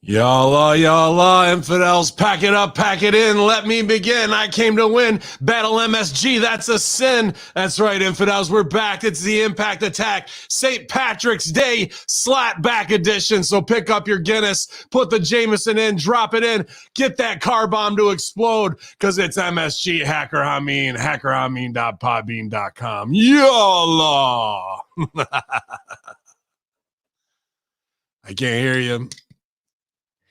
Y'all, infidels, pack it up, pack it in, let me begin. I came to win, battle MSG, that's a sin. That's right, infidels, we're back. It's the Impact Attack, St. Patrick's Day Slapback edition. So pick up your Guinness, put the Jameson in, drop it in, get that car bomb to explode, because it's MSG, HackerHamin, HackerHamin.podbean.com. Y'all. I can't hear you.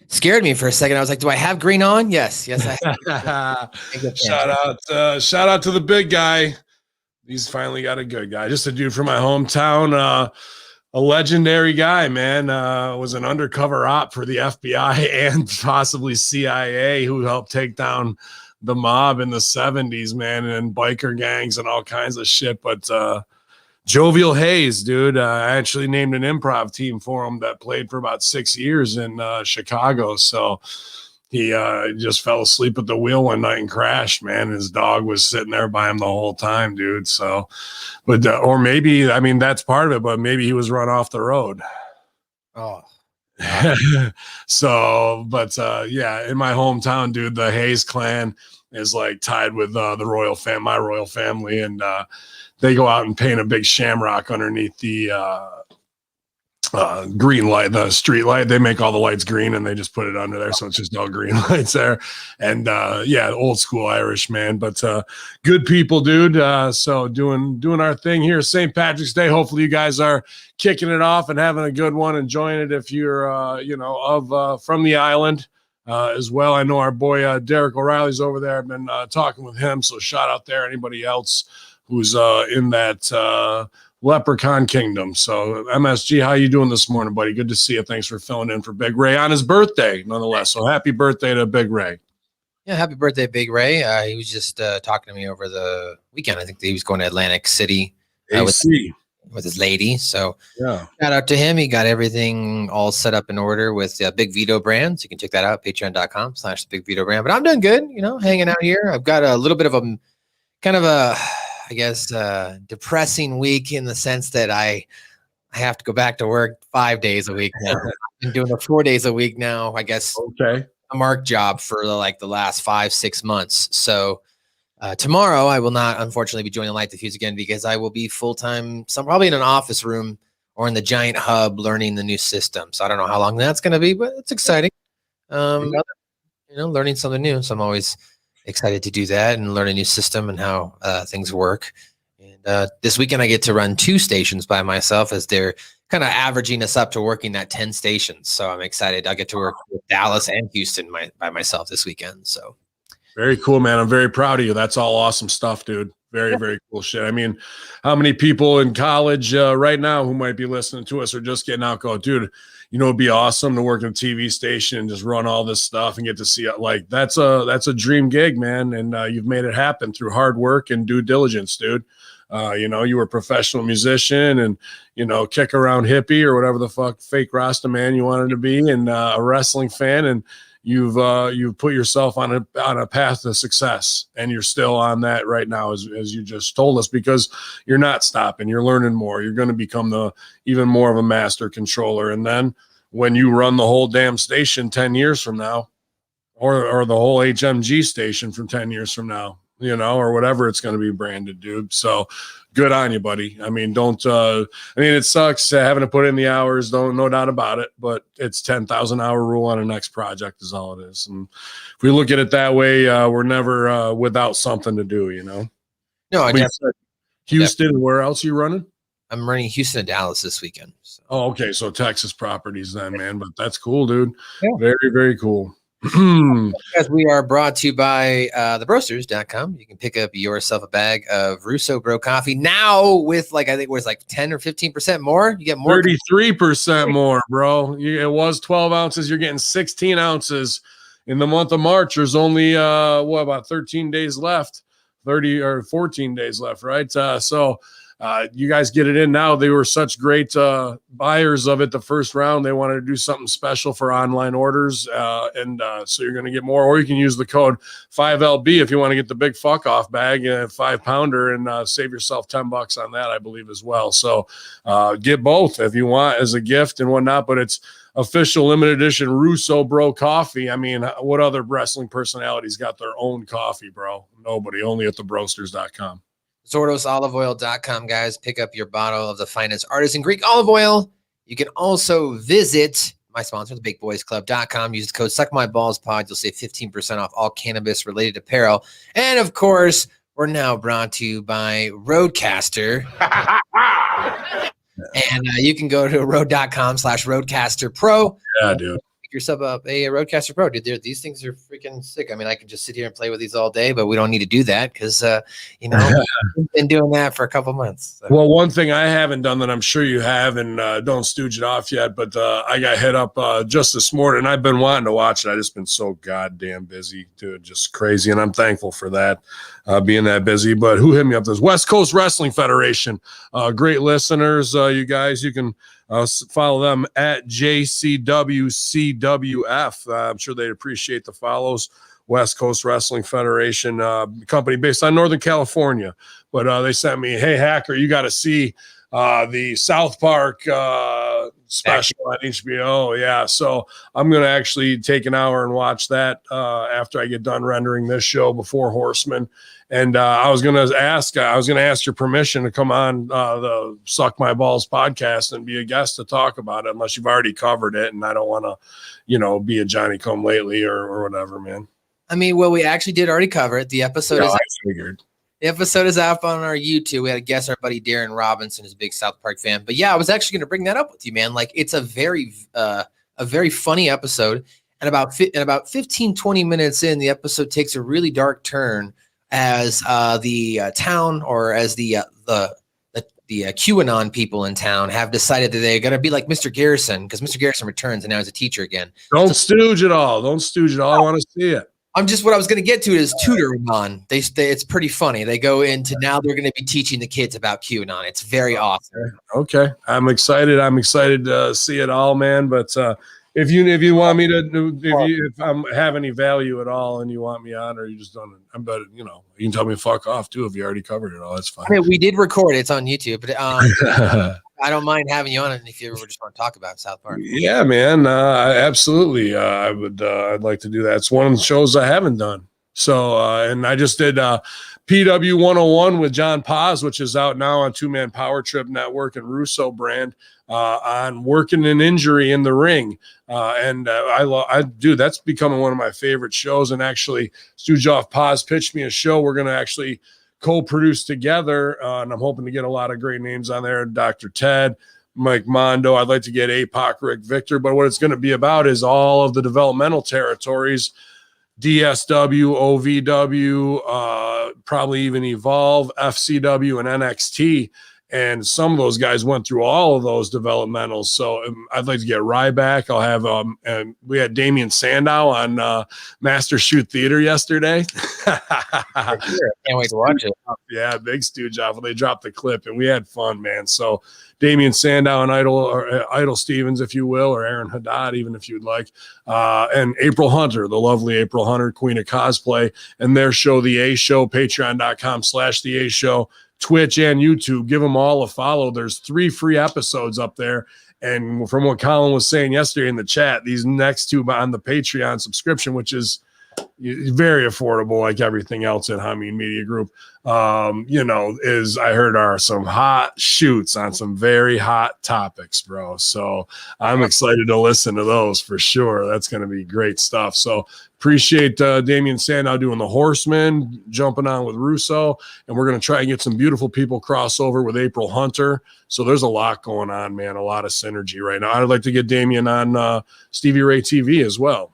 Scared me for a second. I was like, do I have green on? Yes, I have. Shout out to the big guy. He's finally got a good guy. Just a dude from my hometown. A legendary guy, man. Was an undercover op for the FBI and possibly CIA, who helped take down the mob in the 70s, man, and biker gangs and all kinds of shit. But Jovial Hayes, dude. I actually named an improv team for him that played for about 6 years in Chicago. So he just fell asleep at the wheel one night and crashed, man. His dog was sitting there by him the whole time, dude. So, but, or maybe, I mean, that's part of it, but maybe he was run off the road. Oh. So, but yeah, in my hometown, dude, the Hayes clan is like tied with the royal my royal family, and they go out and paint a big shamrock underneath the green light, the street light. They make all the lights green and they just put it under there, so it's just all green lights there. And yeah, old school Irish, man, but good people, dude. So doing our thing here, St. Patrick's Day. Hopefully you guys are kicking it off and having a good one, enjoying it if you're from the island as well. I know our boy Derek O'Reilly's over there. I've been talking with him, so shout out there. Anybody else who's in that leprechaun kingdom. So MSG, how you doing this morning, buddy? Good to see you. Thanks for filling in for Big Ray on his birthday, nonetheless. So happy birthday to Big Ray. Yeah, happy birthday, Big Ray. He was just talking to me over the weekend. I think he was going to Atlantic City with his lady. So yeah, shout out to him. He got everything all set up in order with Big Vito brand. So you can check that out, patreon.com/Big Vito brand. But I'm doing good, hanging out here. I've got a little bit of a kind of a, I guess, depressing week in the sense that I have to go back to work 5 days a week now. I've been doing it 4 days a week now, I guess. Okay. A mark job for like the last 5-6 months. So tomorrow I will not, unfortunately, be joining Light the Fuse again, because I will be full-time, probably in an office room or in the giant hub learning the new system. So I don't know how long that's going to be, but it's exciting. Learning something new. So I'm always excited to do that and learn a new system and how things work. And this weekend I get to run 2 stations by myself, as they're kind of averaging us up to working at 10 stations. So I'm excited. I get to work with Dallas and Houston by myself this weekend. So very cool, man. I'm very proud of you. That's all awesome stuff, dude. Very, very cool shit. I mean, how many people in college right now who might be listening to us or just getting out go, dude, it'd be awesome to work in a TV station and just run all this stuff and get to see it. Like, that's a dream gig, man. And you've made it happen through hard work and due diligence, dude. You were a professional musician and, kick around hippie or whatever the fuck fake Rasta man you wanted to be, and a wrestling fan. And you've put yourself on a path to success, and you're still on that right now, as you just told us, because you're not stopping. You're learning more. You're going to become even more of a master controller. And then when you run the whole damn station 10 years from now, or the whole HMG station from 10 years from now, or whatever it's going to be branded, dude. So good on you, buddy. I mean, it sucks having to put in the hours, no doubt about it, but it's 10,000 hour rule on a next project is all it is. And if we look at it that way, we're never without something to do, No, I guess Houston, where else are you running? I'm running Houston and Dallas this weekend. So. Oh, okay. So Texas properties then, man, but that's cool, dude. Yeah. Very, very cool. As we are brought to you by thebrosters.com. You can pick up yourself a bag of Russo Bro coffee now with I think it was 10 or 15% more. You get more. 33% more, bro. It was 12 ounces. You're getting 16 ounces in the month of March. There's only about 13 days left, 30 or 14 days left, right? So you guys get it in now. They were such great buyers of it the first round. They wanted to do something special for online orders. So you're going to get more, or you can use the code 5LB if you want to get the big fuck off bag, 5-pounder, and save yourself $10 on that, I believe, as well. So get both if you want as a gift and whatnot, but it's official limited edition Russo Bro coffee. I mean, what other wrestling personalities got their own coffee, bro? Nobody, only at thebrosters.com. ZordosOliveOil.com, guys. Pick up your bottle of the finest Artisan Greek Olive Oil. You can also visit my sponsor, thebigboysclub.com. Use the code SuckMyBallsPod. You'll save 15% off all cannabis-related apparel. And, of course, we're now brought to you by Rodecaster. And you can go to rode.com/RodecasterPro. Yeah, dude. Pick yourself up a Rodecaster Pro. Dude, these things are freaking sick. I mean, I can just sit here and play with these all day, but we don't need to do that because, we've been doing that for a couple months. So. Well, one thing I haven't done that I'm sure you have, and don't stooge it off yet, but I got hit up just this morning. I've been wanting to watch it. I've just been so goddamn busy, dude, just crazy. And I'm thankful for that, being that busy. But who hit me up? This West Coast Wrestling Federation. Great listeners, you guys. You can follow them at JCWCWF. I'm sure they'd appreciate the follows. West Coast Wrestling Federation, company based on Northern California. But they sent me, hey, Hacker, you got to see the South Park special on HBO. Yeah, so I'm going to actually take an hour and watch that after I get done rendering this show before Horseman. And I was going to ask your permission to come on the Suck My Balls podcast and be a guest to talk about it, unless you've already covered it. And I don't want to, be a Johnny come lately or whatever, man. I mean, well, we actually did already cover it. The episode I figured. The episode is up on our YouTube. We had a guest, our buddy Darren Robinson, who's a big South Park fan. But yeah, I was actually going to bring that up with you, man. Like, it's a very funny episode. And about 15, 20 minutes in, the episode takes a really dark turn as the town, or as the QAnon people in town have decided that they're going to be like Mr. Garrison, because Mr. Garrison returns and now he's a teacher again. Don't stooge it all. I want to see it. What I was going to get to is tutoring on. It's pretty funny. They go into, now they're going to be teaching the kids about QAnon. It's very awesome. Okay. I'm excited to see it all, man. But if you want me to, if I have any value at all and you want me on, or you just don't, you can tell me fuck off too if you already covered it all. That's fine. I mean, we did record it. It's on YouTube, but I don't mind having you on it if you ever just want to talk about South Park. Yeah, man. Absolutely. I'd like to do that. It's one of the shows I haven't done. So, and I just did PW 101 with John Paz, which is out now on Two Man Power Trip Network and Russo brand, on working an injury in the ring. Dude, that's becoming one of my favorite shows. And actually, Stooge Off Paz pitched me a show we're going to actually co-produced together, and I'm hoping to get a lot of great names on there. Dr. Ted, Mike Mondo. I'd like to get APOC, Rick Victor, but what it's going to be about is all of the developmental territories, DSW, OVW, probably even Evolve, FCW, and NXT. And some of those guys went through all of those developmentals. So I'd like to get Ryback. I'll have and we had Damien Sandow on Master Shoot Theater yesterday. Can't wait to watch it. Yeah, big stooge off. They dropped the clip and we had fun, man. So Damien Sandow and Idol Stevens, if you will, or Aaron Haddad, even if you'd like, and April Hunter, the lovely April Hunter, Queen of Cosplay, and their show, The A Show, patreon.com/The A Show. Twitch and YouTube, give them all a follow. There's 3 free episodes up there. And from what Colin was saying yesterday in the chat, these next 2 on the Patreon subscription, which is very affordable, like everything else at Hamin Media Group, I heard are some hot shoots on some very hot topics, bro. So I'm excited to listen to those for sure. That's going to be great stuff. So appreciate Damien Sandow doing the Horseman, jumping on with Russo, and we're going to try and get some beautiful people crossover with April Hunter. So there's a lot going on, man, a lot of synergy right now. I'd like to get Damien on Stevie Ray TV as well.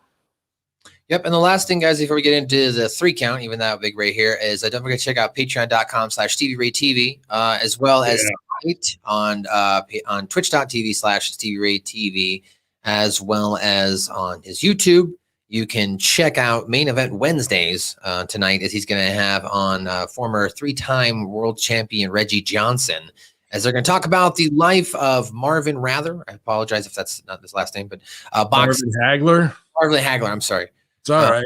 Yep. And the last thing, guys, before we get into the 3 count, even that big right here, is don't forget to check out patreon.com/Stevie Ray TV, as well as on twitch.tv/Stevie Ray TV, as well as on his YouTube. you can check out Main Event Wednesdays tonight, as he's going to have on former 3-time world champion Reggie Johnson, as they're going to talk about the life of Marvin Rather. I apologize if that's not his last name, but Marvin Hagler. Marvin Hagler, I'm sorry. It's all right.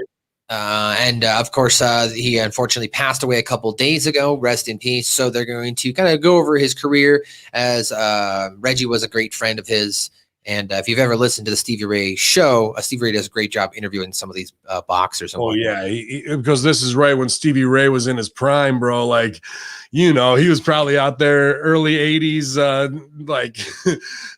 And of course, he unfortunately passed away a couple days ago. Rest in peace. So they're going to kind of go over his career, as Reggie was a great friend of his. And if you've ever listened to the Stevie Ray show, Stevie Ray does a great job interviewing some of these boxers. Oh, yeah. Because this is right when Stevie Ray was in his prime, bro. Like, he was probably out there early 80s,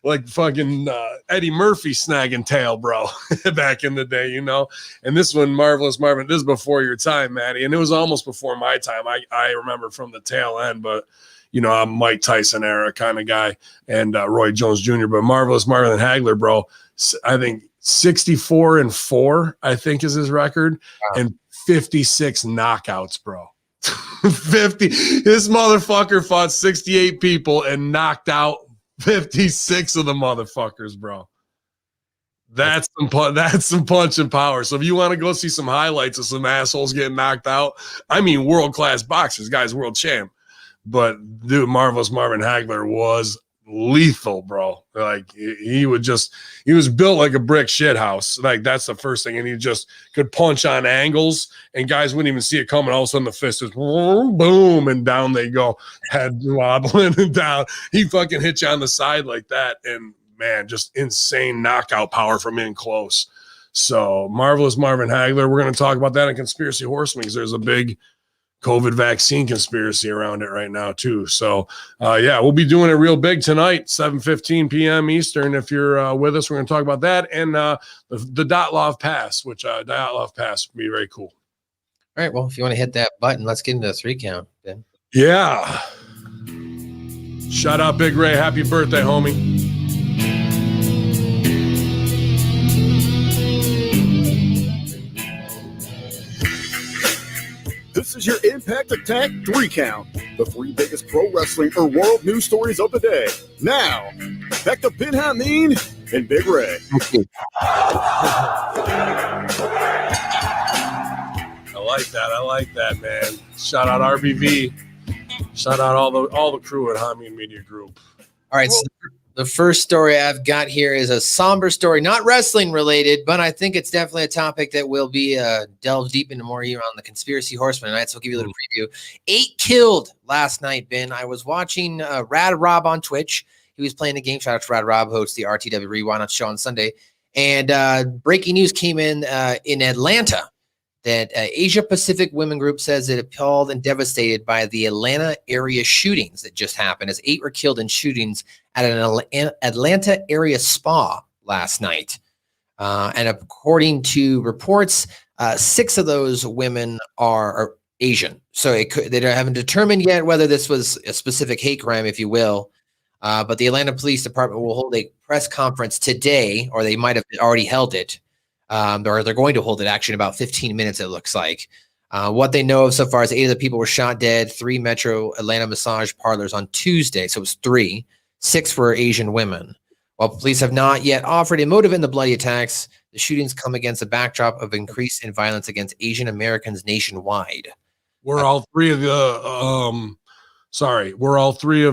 like fucking Eddie Murphy snagging tail, bro, back in the day, And this one, Marvelous Marvin, this is before your time, Maddie. And it was almost before my time. I remember from the tail end, but I'm Mike Tyson era kind of guy, and Roy Jones Jr. But Marvelous Marvin Hagler, bro, I think 64-4, I think is his record, and 56 knockouts, bro. 50. This motherfucker fought 68 people and knocked out 56 of the motherfuckers, bro. That's some punching power. So if you want to go see some highlights of some assholes getting knocked out, I mean, world-class boxers, guy's world champ. But dude, Marvelous Marvin Hagler was lethal, bro. Like he was built like a brick shit house. Like that's the first thing. And he just could punch on angles and guys wouldn't even see it coming. All of a sudden the fist is boom and down they go, head wobbling and down. He fucking hit you on the side like that. And man, just insane knockout power from in close. So Marvelous Marvin Hagler, we're going to talk about that in Conspiracy Horsemen, because there's a big COVID vaccine conspiracy around it right now too. So we'll be doing it real big tonight, 7:15 p.m. Eastern. If you're with us, we're going to talk about that and the Dyatlov Pass, which Dyatlov Pass would be very cool. All right. Well, if you want to hit that button, let's get into the 3 count, Ben. Yeah. Shout out Big Ray. Happy birthday, homie. This is your Impact Attack 3 count. The 3 biggest pro wrestling or world news stories of the day. Now, back to Ben Hamin and Big Ray. I like that, man. Shout out RBV. Shout out all the crew at Hamin Media Group. All right, so the first story I've got here is a somber story, not wrestling related, but I think it's definitely a topic that will be delved deep into more here on the Conspiracy Horseman tonight. So I'll give you a little preview. 8 killed last night, Ben. I was watching Rad Rob on Twitch. He was playing a game. Shout out to Rad Rob, hosts the RTW Rewind show on Sunday. And breaking news came in Atlanta that Asia Pacific Women Group says it appalled and devastated by the Atlanta area shootings that just happened, as 8 were killed in shootings at an Atlanta area spa last night. And according to reports, 6 of those women are Asian. So they haven't determined yet whether this was a specific hate crime, if you will. But the Atlanta Police Department will hold a press conference today, or they might have already held it. Or they're going to hold it actually in about 15 minutes, it looks like. What they know of so far is 8 of the people were shot dead, 3 Metro Atlanta massage parlors on Tuesday. So it was 3. 6 were Asian women. While police have not yet offered a motive in the bloody attacks, the shootings come against a backdrop of increase in violence against Asian Americans nationwide. Were all 3 of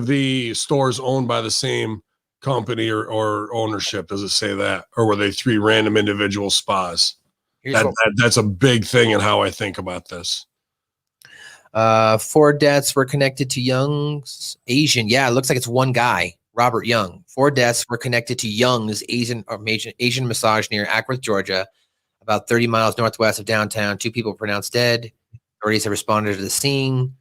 the stores owned by the same company or ownership? Does it say that, or were they 3 random individual spas? That's a big thing in how I think about this. 4 deaths were connected to Young's Asian. Yeah, it looks like it's one guy, Robert Young. 4 deaths were connected to Young's Asian massage near Ackworth, Georgia, about 30 miles northwest of downtown. 2 people pronounced dead. Authorities have responded to the scene.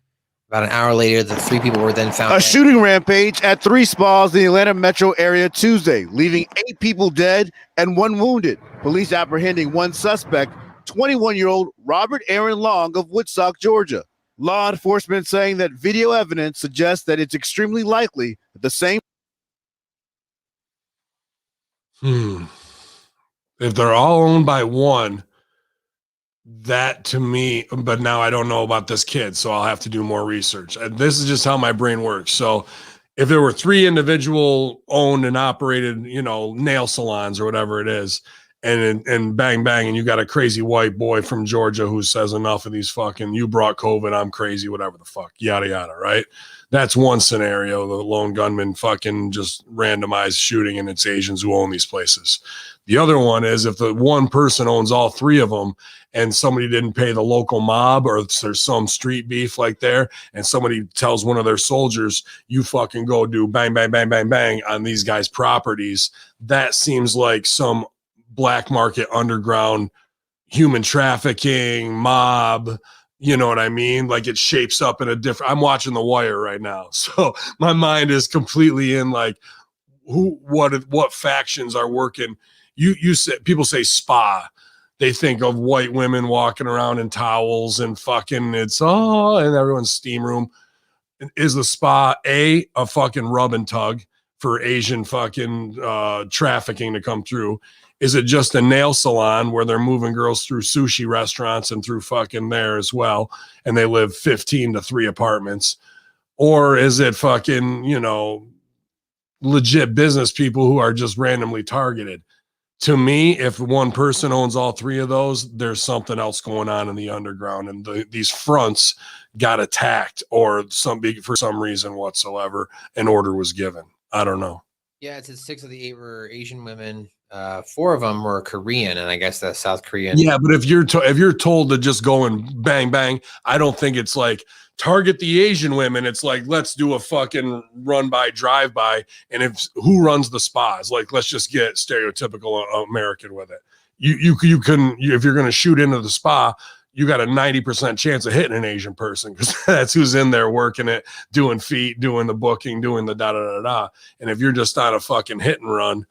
About an hour later, the 3 people were then found. A shooting rampage at 3 spas in the Atlanta metro area Tuesday, leaving 8 people dead and 1 wounded. Police apprehending 1 suspect, 21-year-old Robert Aaron Long of Woodstock, Georgia. Law enforcement saying that video evidence suggests that it's extremely likely that the same. If they're all owned by one, that to me, but now I don't know about this kid, so I'll have to do more research. And this is just how my brain works. So if there were 3 individual owned and operated, nail salons or whatever it is, and bang, bang. And you got a crazy white boy from Georgia who says enough of these fucking, you brought COVID, I'm crazy, whatever the fuck, yada, yada. Right. That's one scenario. The lone gunman fucking just randomized shooting, and it's Asians who own these places. The other one is if the one person owns all three of them and somebody didn't pay the local mob, or there's some street beef like there, and somebody tells one of their soldiers, you fucking go do bang, bang, bang, bang, bang on these guys' properties. That seems like some black market underground human trafficking mob. You know what I mean? Like it shapes up in a different, I'm watching The Wire right now. So my mind is completely in like what factions are working. You said, people say spa. They think of white women walking around in towels and fucking and everyone's steam room. Is the spa a fucking rub and tug for Asian fucking trafficking to come through? Is it just a nail salon where they're moving girls through sushi restaurants and through fucking there as well, and they live 15 to 3 apartments? Or is it fucking, legit business people who are just randomly targeted? To me, if one person owns all 3 of those, there's something else going on in the underground, and these fronts got attacked or for some reason whatsoever, an order was given. I don't know. Yeah, it says 6 of the 8 were Asian women. 4 of them were Korean, and I guess that's South Korean. Yeah, but if you're told to just go and bang bang, I don't think it's like target the Asian women. It's like, let's do a fucking run by, drive by, and who runs the spas? Like, let's just get stereotypical American with it. You can, if you're going to shoot into the spa, you got a 90% chance of hitting an Asian person because that's who's in there working it, doing feet, doing the booking, doing the da da da da. And if you're just on a fucking hit and run,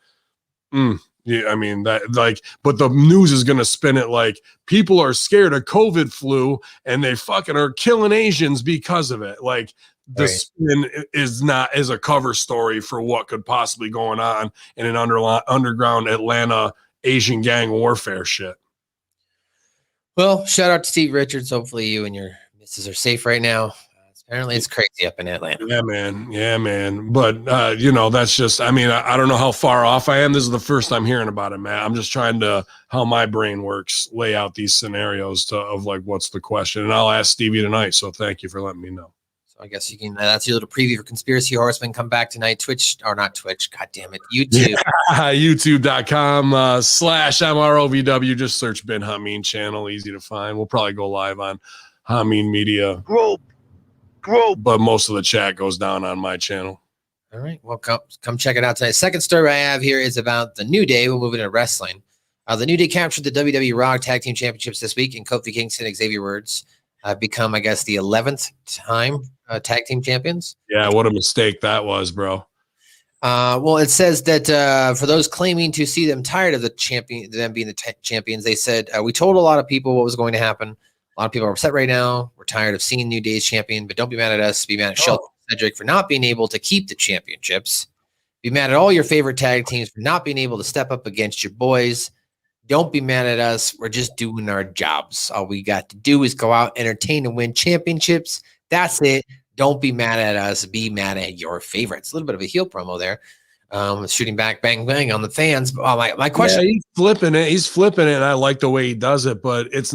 yeah, I mean that, like, but the news is going to spin it like people are scared of COVID flu and they fucking are killing Asians because of it. Like the spin is a cover story for what could possibly going on in an underground Atlanta Asian gang warfare shit. Well, shout out to Steve Richards. Hopefully you and your missus are safe right now. Apparently it's crazy up in Atlanta. Yeah, man. But, that's just, I mean, I don't know how far off I am. This is the first time hearing about it, man. I'm just trying to, how my brain works, lay out these scenarios of like, what's the question? And I'll ask Stevie tonight. So thank you for letting me know. So I guess you can, that's your little preview for Conspiracy Horseman. Come back tonight. Twitch, or not Twitch. God damn it. YouTube. Yeah, YouTube.com/MROVW. Just search Ben Hamin channel. Easy to find. We'll probably go live on Hamin Media. Grow. But most of the chat goes down on my channel. All right. Well, come check it out tonight. Second story I have here is about the New Day. We'll move into wrestling. The New Day captured the WWE Raw Tag Team Championships this week, and Kofi Kingston and Xavier Woods become, I guess, the 11th time tag team champions. Yeah, what a mistake that was, bro. Well, it says that for those claiming to see them tired of them being the champions, they said, we told a lot of people what was going to happen. A lot of people are upset right now. We're tired of seeing New Day's champion, but don't be mad at us. Be mad at Shelton and Cedric for not being able to keep the championships. Be mad at all your favorite tag teams for not being able to step up against your boys. Don't be mad at us. We're just doing our jobs. All we got to do is go out, entertain, and win championships. That's it. Don't be mad at us. Be mad at your favorites. A little bit of a heel promo there. Shooting back, bang, bang on the fans. My question. Yeah, he's flipping it. And I like the way he does it, but it's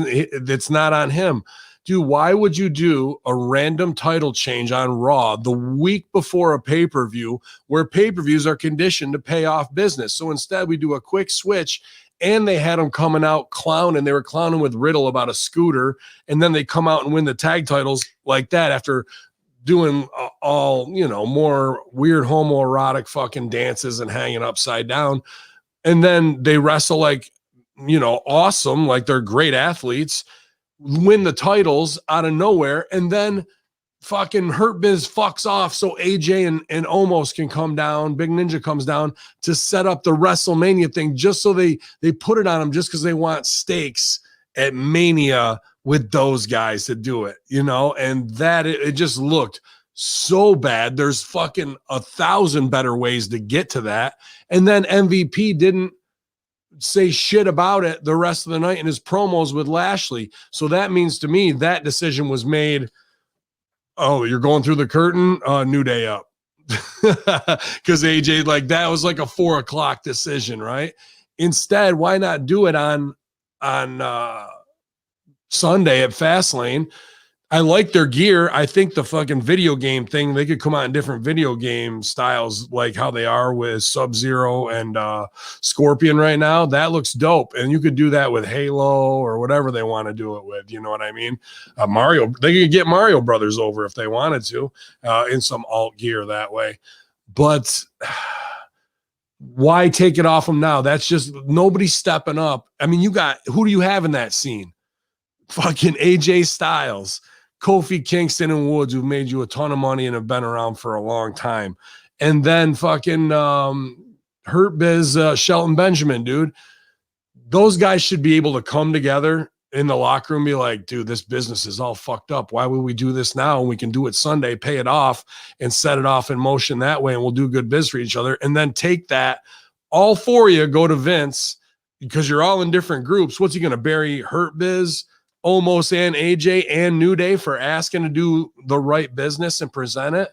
not on him. Dude, why would you do a random title change on Raw the week before a pay-per-view where pay-per-views are conditioned to pay off business? So instead we do a quick switch, and they had them coming out clowning. They were clowning with Riddle about a scooter, and then they come out and win the tag titles like that after doing all, more weird homoerotic fucking dances and hanging upside down. And then they wrestle like, awesome, like they're great athletes, win the titles out of nowhere, and then fucking Hurt Biz fucks off so AJ and Omos can come down, Big Ninja comes down to set up the WrestleMania thing just so they put it on them just because they want stakes at Mania with those guys to do it, and that it just looked so bad. There's fucking 1,000 better ways to get to that. And then MVP didn't say shit about it the rest of the night in his promos with Lashley. So that means to me that decision was made. Oh, you're going through the curtain? New Day up. Because AJ, like, that was like a 4:00 decision, right? Instead, why not do it on Sunday at Fastlane? I like their gear. I think the fucking video game thing, they could come out in different video game styles, like how they are with Sub-Zero and Scorpion right now. That looks dope. And you could do that with Halo or whatever they want to do it with. You know what I mean? Mario, they could get Mario Brothers over if they wanted to in some alt gear that way. But why take it off them now? That's just nobody's stepping up. I mean, who do you have in that scene? Fucking AJ Styles, Kofi Kingston, and Woods, who've made you a ton of money and have been around for a long time. And then fucking Hurt Biz, Shelton Benjamin, dude. Those guys should be able to come together in the locker room and be like, dude, this business is all fucked up. Why would we do this now? And we can do it Sunday, pay it off, and set it off in motion that way, and we'll do good biz for each other. And then take that, all four of you go to Vince, because you're all in different groups. What's he going to bury Hurt Biz, Omos, and AJ and New Day for asking to do the right business and present it?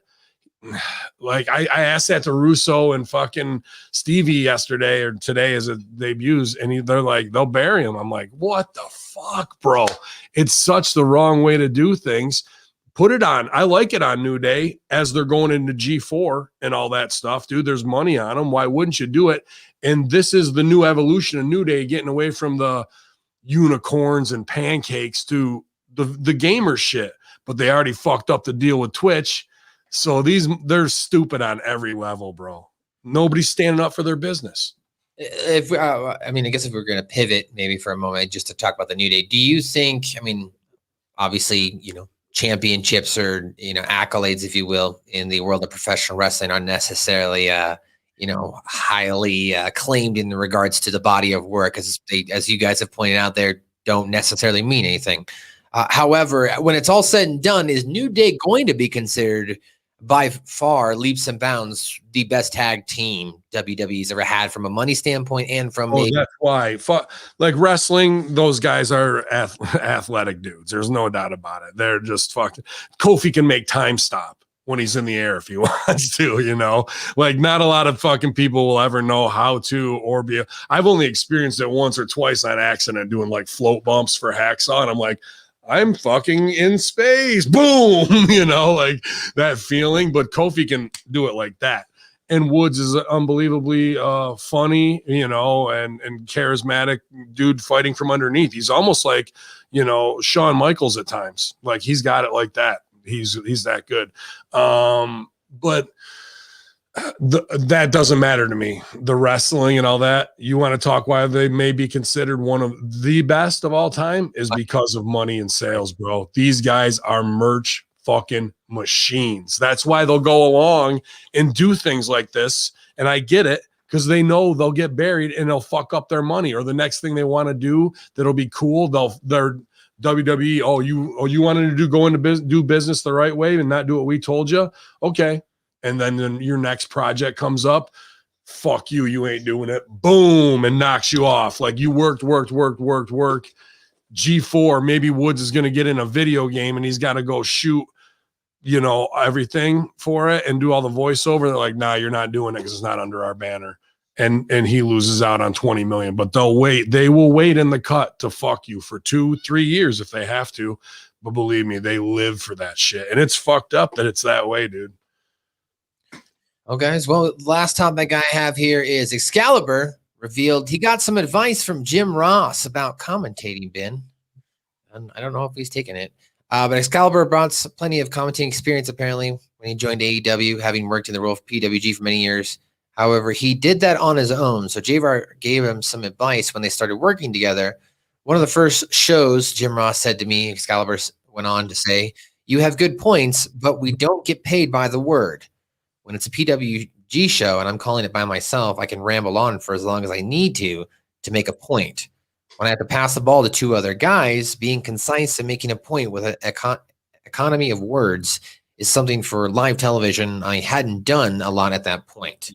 Like I asked that to Russo and fucking Stevie yesterday or today as it debuts, and they're like, they'll bury him. I'm like, what the fuck, bro? It's such the wrong way to do things. Put it on. I like it on New Day as they're going into G4 and all that stuff, dude. There's money on them. Why wouldn't you do it? And this is the new evolution of New Day, getting away from the unicorns and pancakes to the gamer shit. But they already fucked up the deal with Twitch. So they're stupid on every level, bro. Nobody's standing up for their business. If I guess if we're going to pivot maybe for a moment just to talk about the New Day, do you think, obviously, championships or, accolades, if you will, in the world of professional wrestling aren't necessarily, highly acclaimed in regards to the body of work, as you guys have pointed out there, don't necessarily mean anything. However, when it's all said and done, is New Day going to be considered by far leaps and bounds the best tag team WWE's ever had from a money standpoint and from that's why like wrestling, those guys are athletic dudes. There's no doubt about it. They're just fucking. Kofi can make time stop when he's in the air if he wants to, like not a lot of fucking people will ever know how to or be. I've only experienced it once or twice on accident doing like float bumps for Hacksaw, and I'm like, I'm fucking in space. Boom. Like that feeling. But Kofi can do it like that. And Woods is unbelievably funny, and charismatic dude fighting from underneath. He's almost like, Shawn Michaels at times. Like he's got it like that. He's that good. But that doesn't matter to me. The wrestling and all that. You want to talk why they may be considered one of the best of all time is because of money and sales, bro. These guys are merch fucking machines. That's why they'll go along and do things like this. And I get it, because they know they'll get buried and they'll fuck up their money, or the next thing they want to do that'll be cool. They're WWE. Oh, you wanted to go into do business the right way and not do what we told you. Okay. And then your next project comes up, fuck you, you ain't doing it. Boom, and knocks you off. Like you worked. G4, maybe Woods is going to get in a video game and he's got to go shoot, everything for it and do all the voiceover. They're like, nah, you're not doing it because it's not under our banner. And he loses out on 20 million. But they will wait in the cut to fuck you for 2-3 years if they have to. But believe me, they live for that shit. And it's fucked up that it's that way, dude. Oh, guys. Well, last topic I have here is Excalibur revealed he got some advice from Jim Ross about commentating, Ben. And I don't know if he's taking it. But Excalibur brought plenty of commentating experience, apparently, when he joined AEW, having worked in the role of PWG for many years. However, he did that on his own. So JR gave him some advice when they started working together. One of the first shows, Jim Ross said to me, Excalibur went on to say, "You have good points, but we don't get paid by the word. When it's a PWG show and I'm calling it by myself, I can ramble on for as long as I need to make a point. When I have to pass the ball to two other guys, being concise and making a point with an economy of words is something for live television I hadn't done a lot at that point.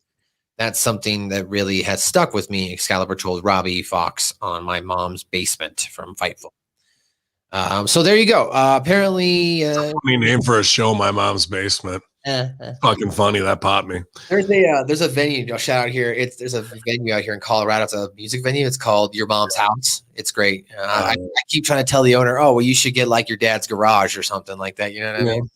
That's something that really has stuck with me," Excalibur told Robbie Fox on My Mom's Basement from Fightful. So there you go. Apparently, funny name for a show, My Mom's Basement. Fucking funny. That popped me. There's a venue. Shout out here. There's a venue out here in Colorado. It's a music venue. It's called Your Mom's House. It's great. I keep trying to tell the owner, oh, well, you should get like your dad's garage or something like that. You know what I mean?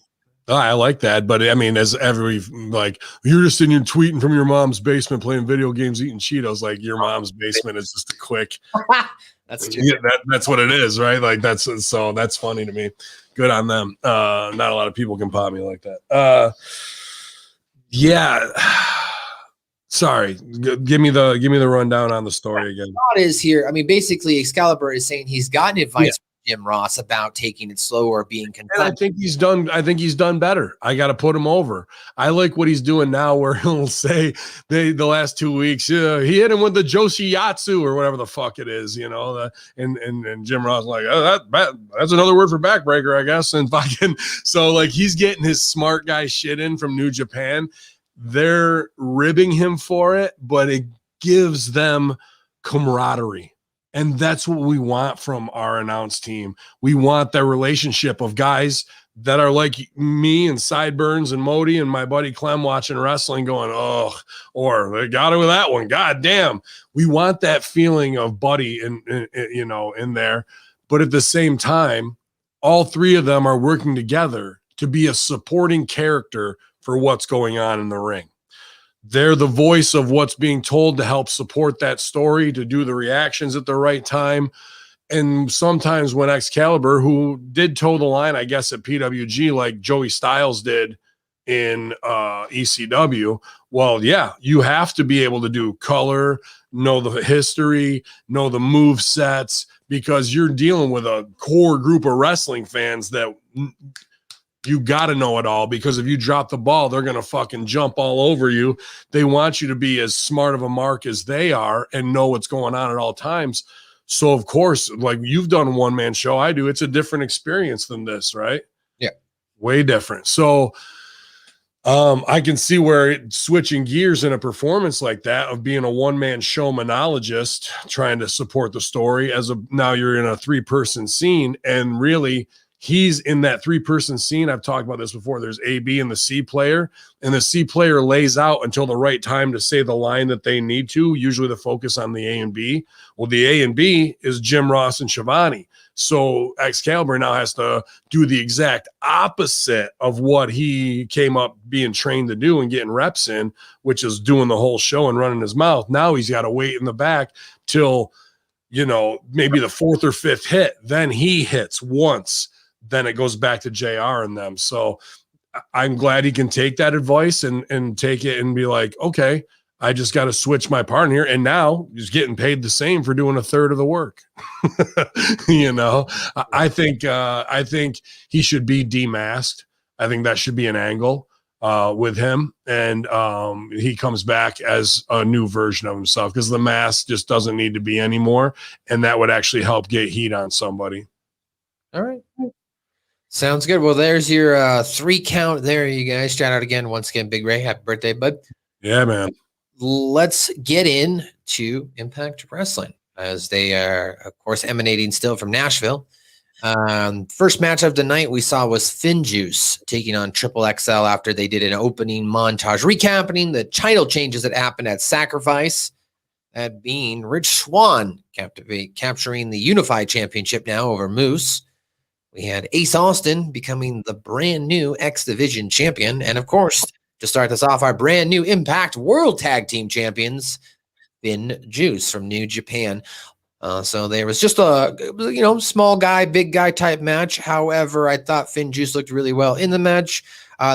Oh, I like that, but I mean, as you're just sitting here tweeting from your mom's basement, playing video games, eating Cheetos. Like your mom's basement is just a quick. That's what it is, right? Like that's funny to me. Good on them. Not a lot of people can pop me like that. Yeah. Sorry. Give me the rundown on the story again. The thought is here. I mean, basically, Excalibur is saying he's gotten advice from Jim Ross about taking it slow or being content. I think he's done better. I got to put him over. I like what he's doing now, where he'll say the last 2 weeks, he hit him with the Joshi Yatsu or whatever the fuck it is, and Jim Ross like, oh, that's another word for backbreaker, I guess. And fucking so like he's getting his smart guy shit in from New Japan. They're ribbing him for it, but it gives them camaraderie. And that's what we want from our announced team. We want that relationship of guys that are like me and Sideburns and Modi and my buddy Clem watching wrestling going, oh, or they got it with that one. God damn. We want that feeling of buddy in there. But at the same time, all three of them are working together to be a supporting character for what's going on in the ring. They're the voice of what's being told to help support that story, to do the reactions at the right time. And sometimes when Excalibur, who did toe the line, I guess, at PWG, like Joey Styles did in ECW, well, yeah, you have to be able to do color, know the history, know the move sets, because you're dealing with a core group of wrestling fans that you got to know it all, because if you drop the ball, they're going to fucking jump all over you. They want you to be as smart of a mark as they are and know what's going on at all times. So, of course, like you've done a one-man show, I do. It's a different experience than this, right? Yeah. Way different. So I can see where switching gears in a performance like that of being a one-man show monologist, trying to support the story now you're in a 3-person scene, and really he's in that 3-person scene. I've talked about this before. There's AB and the C player, and the C player lays out until the right time to say the line that they need to, usually the focus on the A and B. Well, the A and B is Jim Ross and Shivani. So Excalibur now has to do the exact opposite of what he came up being trained to do and getting reps in, which is doing the whole show and running his mouth. Now he's got to wait in the back till, maybe the 4th or 5th hit. Then he hits once. Then it goes back to JR and them. So I'm glad he can take that advice and take it and be like, okay, I just got to switch my partner here. And now he's getting paid the same for doing 1/3 of the work. I think he should be demasked. I think that should be an angle with him. And he comes back as a new version of himself, because the mask just doesn't need to be anymore. And that would actually help get heat on somebody. All right. Sounds good. Well, there's your 3 count there, you guys. Shout out again, once again, Big Ray. Happy birthday, bud. Yeah, man. Let's get into Impact Wrestling, as they are, of course, emanating still from Nashville. First match of the night we saw was FinJuice taking on XXXL after they did an opening montage recapping the title changes that happened at Sacrifice. That being Rich Swan capturing the Unified Championship now over Moose. We had Ace Austin becoming the brand new X Division champion. And of course, to start this off, our brand new Impact World Tag Team champions, FinJuice from New Japan. So there was just a, small guy, big guy type match. However, I thought FinJuice looked really well in the match.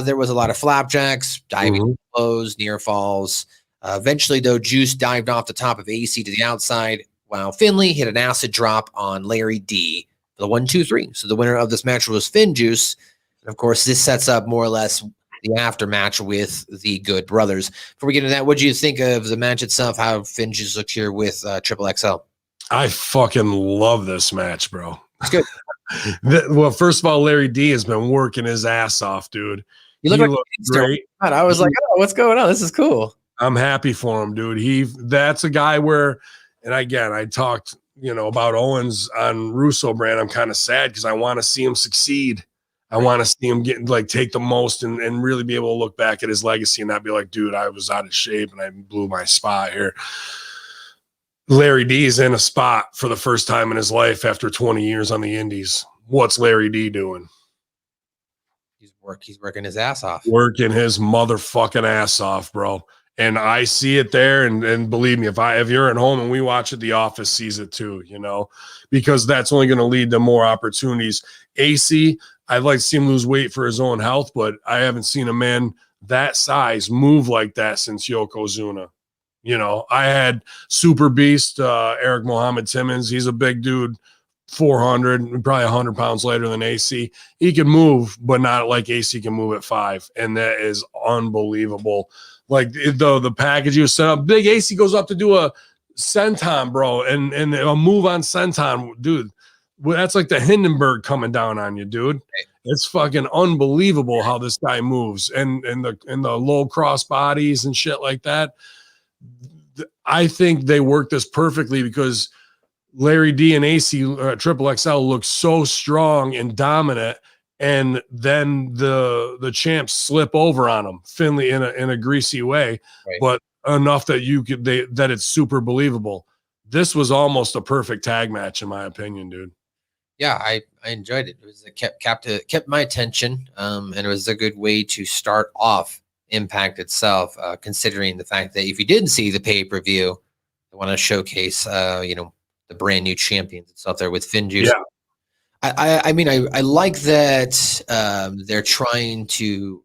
There was a lot of flapjacks, diving blows, near falls. Eventually, though, Juice dived off the top of AC to the outside, while Finley hit an acid drop on Larry D. The 1, 2, 3. So the winner of this match was FinJuice. And of course, this sets up more or less the aftermatch with the Good Brothers. Before we get into that, what do you think of the match itself? How FinJuice looked here with XXXL? I fucking love this match, bro. It's good. Well, first of all, Larry D has been working his ass off, dude. He looked great. I was like, oh, what's going on? This is cool. I'm happy for him, dude. That's a guy where, and again, I talked about Owens on Russo brand. I'm kind of sad because I want to see him succeed. I want to see him take the most and really be able to look back at his legacy and not be like, dude, I was out of shape and I blew my spot here. Larry D is in a spot for the first time in his life after 20 years on the Indies. What's Larry D doing? He's working his ass off. Working his motherfucking ass off, bro. And I see it there. And believe me, if you're at home and we watch it, The Office sees it too, because that's only going to lead to more opportunities. AC, I'd like to see him lose weight for his own health, but I haven't seen a man that size move like that since Yokozuna. I had Super Beast, Eric Mohammed Timmons. He's a big dude, 400, probably 100 pounds lighter than AC. He can move, but not like AC can move at 5. And that is unbelievable. Like the package you set up, big AC goes up to do a senton, bro, and a move on senton, dude. That's like the Hindenburg coming down on you, dude. It's fucking unbelievable how this guy moves and the low cross bodies and shit like that. I think they work this perfectly because Larry D and AC XXXL look so strong and dominant, and then the champs slip over on them, Finley in a greasy way, right, but enough that that it's super believable. This was almost a perfect tag match in my opinion, dude. Yeah, I enjoyed it. It was kept my attention, and it was a good way to start off Impact itself, considering the fact that if you didn't see the pay-per-view, I want to showcase the brand new champions itself there with FinJuice. Yeah. I mean, I like that they're trying to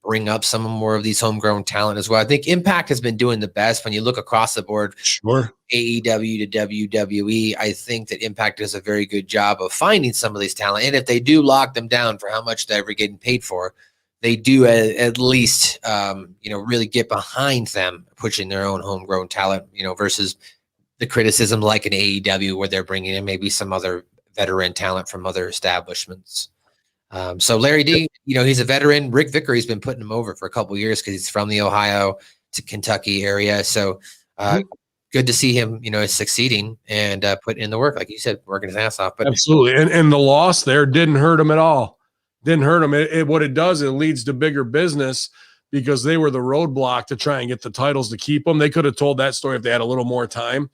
bring up some more of these homegrown talent as well. I think Impact has been doing the best when you look across the board. Sure. AEW to WWE, I think that Impact does a very good job of finding some of these talent. And if they do lock them down for how much they're ever getting paid for, they do at least, really get behind them, pushing their own homegrown talent, versus the criticism like an AEW where they're bringing in maybe some other veteran talent from other establishments. So Larry D, he's a veteran. Rick Vickery's been putting him over for a couple of years because he's from the Ohio to Kentucky area. So good to see him, succeeding and putting in the work, like you said, working his ass off. But absolutely, and the loss there didn't hurt him at all. Didn't hurt him. What it does, it leads to bigger business because they were the roadblock to try and get the titles to keep them. They could have told that story if they had a little more time.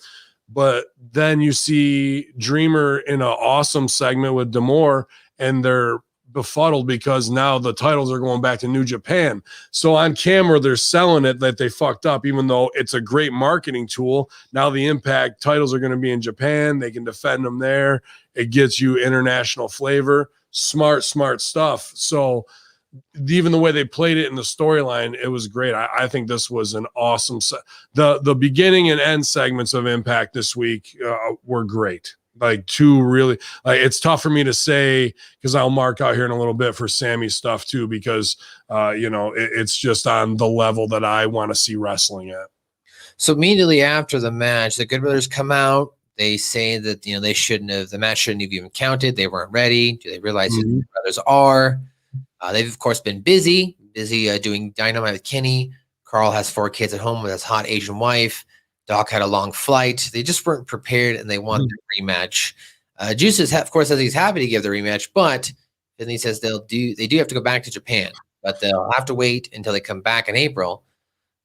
But then you see Dreamer in an awesome segment with D'Amore, and they're befuddled because now the titles are going back to New Japan. So on camera, they're selling it that they fucked up, even though it's a great marketing tool. Now the Impact titles are going to be in Japan. They can defend them there. It gets you international flavor. Smart stuff. So even the way they played it in the storyline, it was great. I think this was an awesome the beginning and end segments of Impact this week were great. Like two really, it's tough for me to say because I'll mark out here in a little bit for Sammy's stuff too, because it's just on the level that I want to see wrestling at. So immediately after the match, the Good Brothers come out. They say that the match shouldn't have even counted. They weren't ready. Do they realize who the brothers are? They've of course been busy doing Dynamite with Kenny. Carl has 4 kids at home with his hot Asian wife. Doc had a long flight. They just weren't prepared, and they want the rematch. Juice of course says he's happy to give the rematch, but then he says they do have to go back to Japan, but they'll have to wait until they come back in April.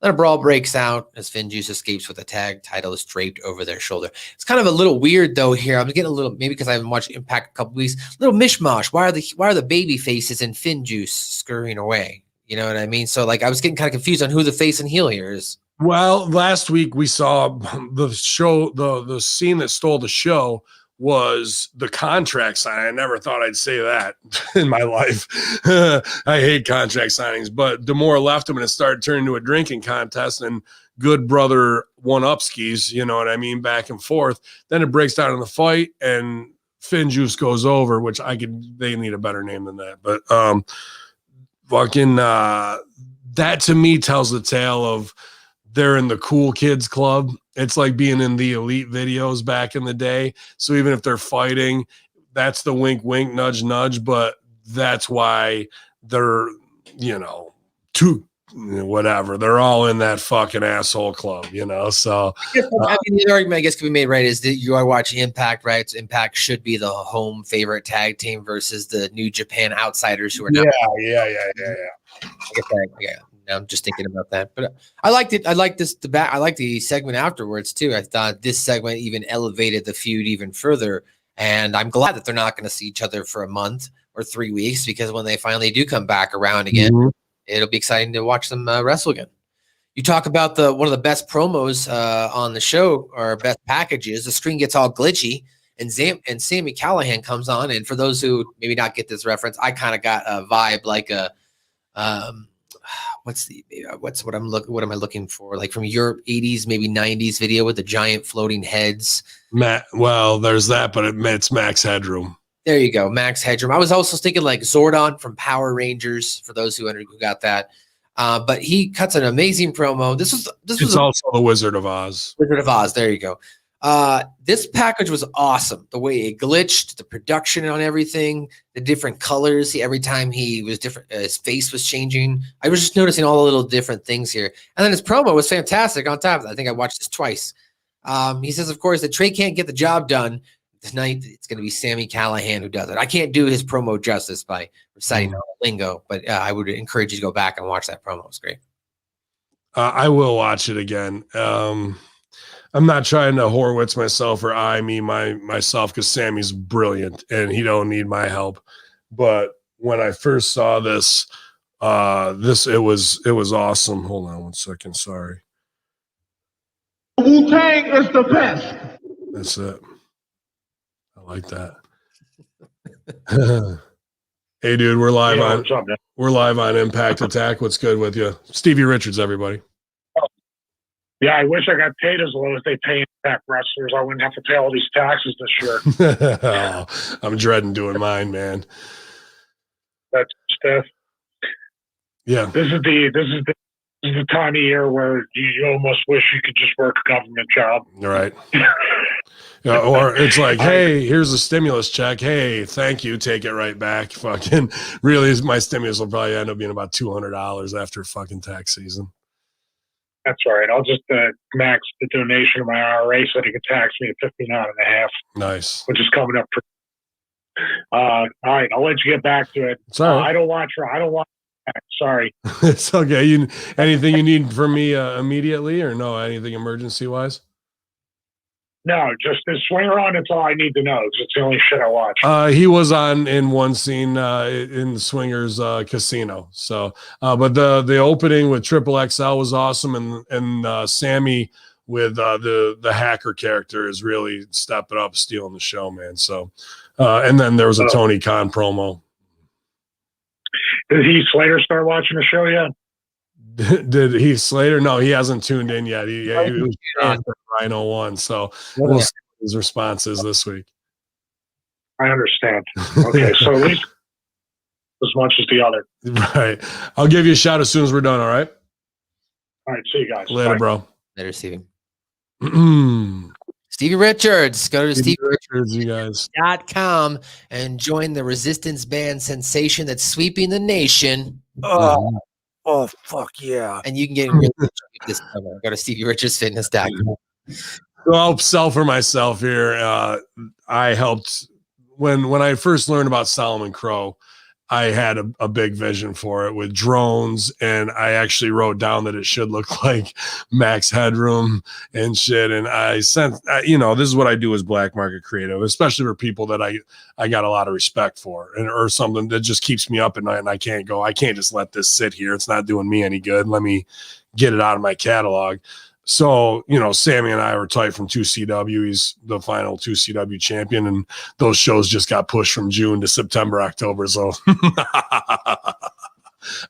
Then a brawl breaks out as FinJuice escapes with a tag title is draped over their shoulder. It's kind of a little weird though here. I'm getting a little, maybe because I haven't watched Impact a couple weeks, a little mishmash. Why are the baby faces and FinJuice scurrying away? You know what I mean? So I was getting kind of confused on who the face and heel here is. Well, last week we saw the show, the scene that stole the show was the contract signing. I never thought I'd say that in my life. I hate contract signings, but D'Amore left him and it started turning into a drinking contest and Good Brother one-upskis, you know what I mean, back and forth. Then it breaks down in the fight and FinJuice goes over, which they need a better name than that. But that to me tells the tale of they're in the cool kids club. It's like being in the Elite videos back in the day. So even if they're fighting, that's the wink, wink, nudge, nudge. But that's why they're, whatever. They're all in that fucking asshole club, you know. So I mean, the argument I guess could be made, right, is that you are watching Impact, right? So Impact should be the home favorite tag team versus the New Japan outsiders who are not. Yeah. I guess I'm just thinking about that, but I liked it. I liked this debate. I liked the segment afterwards too. I thought this segment even elevated the feud even further, and I'm glad that they're not going to see each other for a month or 3 weeks, because when they finally do come back around again, it'll be exciting to watch them wrestle again. You talk about one of the best promos on the show, or best packages. The screen gets all glitchy, and Sami Callihan comes on. And for those who maybe not get this reference, I kind of got a vibe like a what am I looking for? Like from your 80s, maybe 90s video with the giant floating heads. Well, there's that, but it's Max Headroom. There you go, Max Headroom. I was also thinking like Zordon from Power Rangers, for those who got that. But he cuts an amazing promo. This was also the Wizard of Oz. Wizard of Oz. There you go. This package was awesome. The way it glitched, the production on everything, the different colors. Every time he was different, his face was changing. I was just noticing all the little different things here. And then his promo was fantastic on top of that. I think I watched this twice. He says, of course, that Trey can't get the job done tonight. It's going to be Sami Callihan who does it. I can't do his promo justice by reciting all the lingo, but I would encourage you to go back and watch that promo. It was great. I will watch it again. I'm not trying to Horowitz myself or myself, because Sammy's brilliant and he don't need my help. But when I first saw this, it was awesome. Hold on one second. Sorry. Wu-Tang is the best. That's it. I like that. Hey, dude, we're live on Impact Attack. What's good with you? Stevie Richards, everybody. Yeah, I wish I got paid as low as they pay Impact wrestlers. I wouldn't have to pay all these taxes this year. Oh, I'm dreading doing mine, man. That's stuff. Yeah. This is the time of year where you almost wish you could just work a government job. Right. Yeah, or it's like, hey, here's a stimulus check. Hey, thank you. Take it right back. Fucking really, my stimulus will probably end up being about $200 after fucking tax season. That's all right. I'll just max the donation of my IRA so they can tax me at $59.50. Nice. Which is coming up. All right, I'll let you get back to it. Right. I don't watch. Sorry. It's okay. Anything you need from me immediately, or no? Anything emergency wise? No, just the swinger on. It's all I need to know. It's the only shit I watch. He was in one scene in the Swingers casino. So, but the opening with XXXL was awesome, and Sammy with the hacker character is really stepping up, stealing the show, man. So, and then there was a Tony Khan promo. Did Heath Slater start watching the show yet? Did Heath Slater? No, he hasn't tuned in yet. He was shocked at Rhino 1. So we'll see what his response is this week. I understand. Okay, so at least as much as the other. Right. I'll give you a shout as soon as we're done, all right? All right, see you guys. Later, Bye. bro. Later, Stevie. Stevie Richards. Go to StevieRichards.com and join the resistance band sensation that's sweeping the nation. Oh, fuck yeah. And you can get really this cover. Go to StevieRichardsFitness.com. So I'll sell for myself here. I helped when I first learned about Solomon Crow. I had a big vision for it with drones, and I actually wrote down that it should look like Max Headroom and shit. And I sent, this is what I do as black market creative, especially for people that I got a lot of respect for, or something that just keeps me up at night. And I can't just let this sit here. It's not doing me any good. Let me get it out of my catalog. So, Sammy and I were tight from 2CW. He's the final 2CW champion, and those shows just got pushed from June to September, October. So,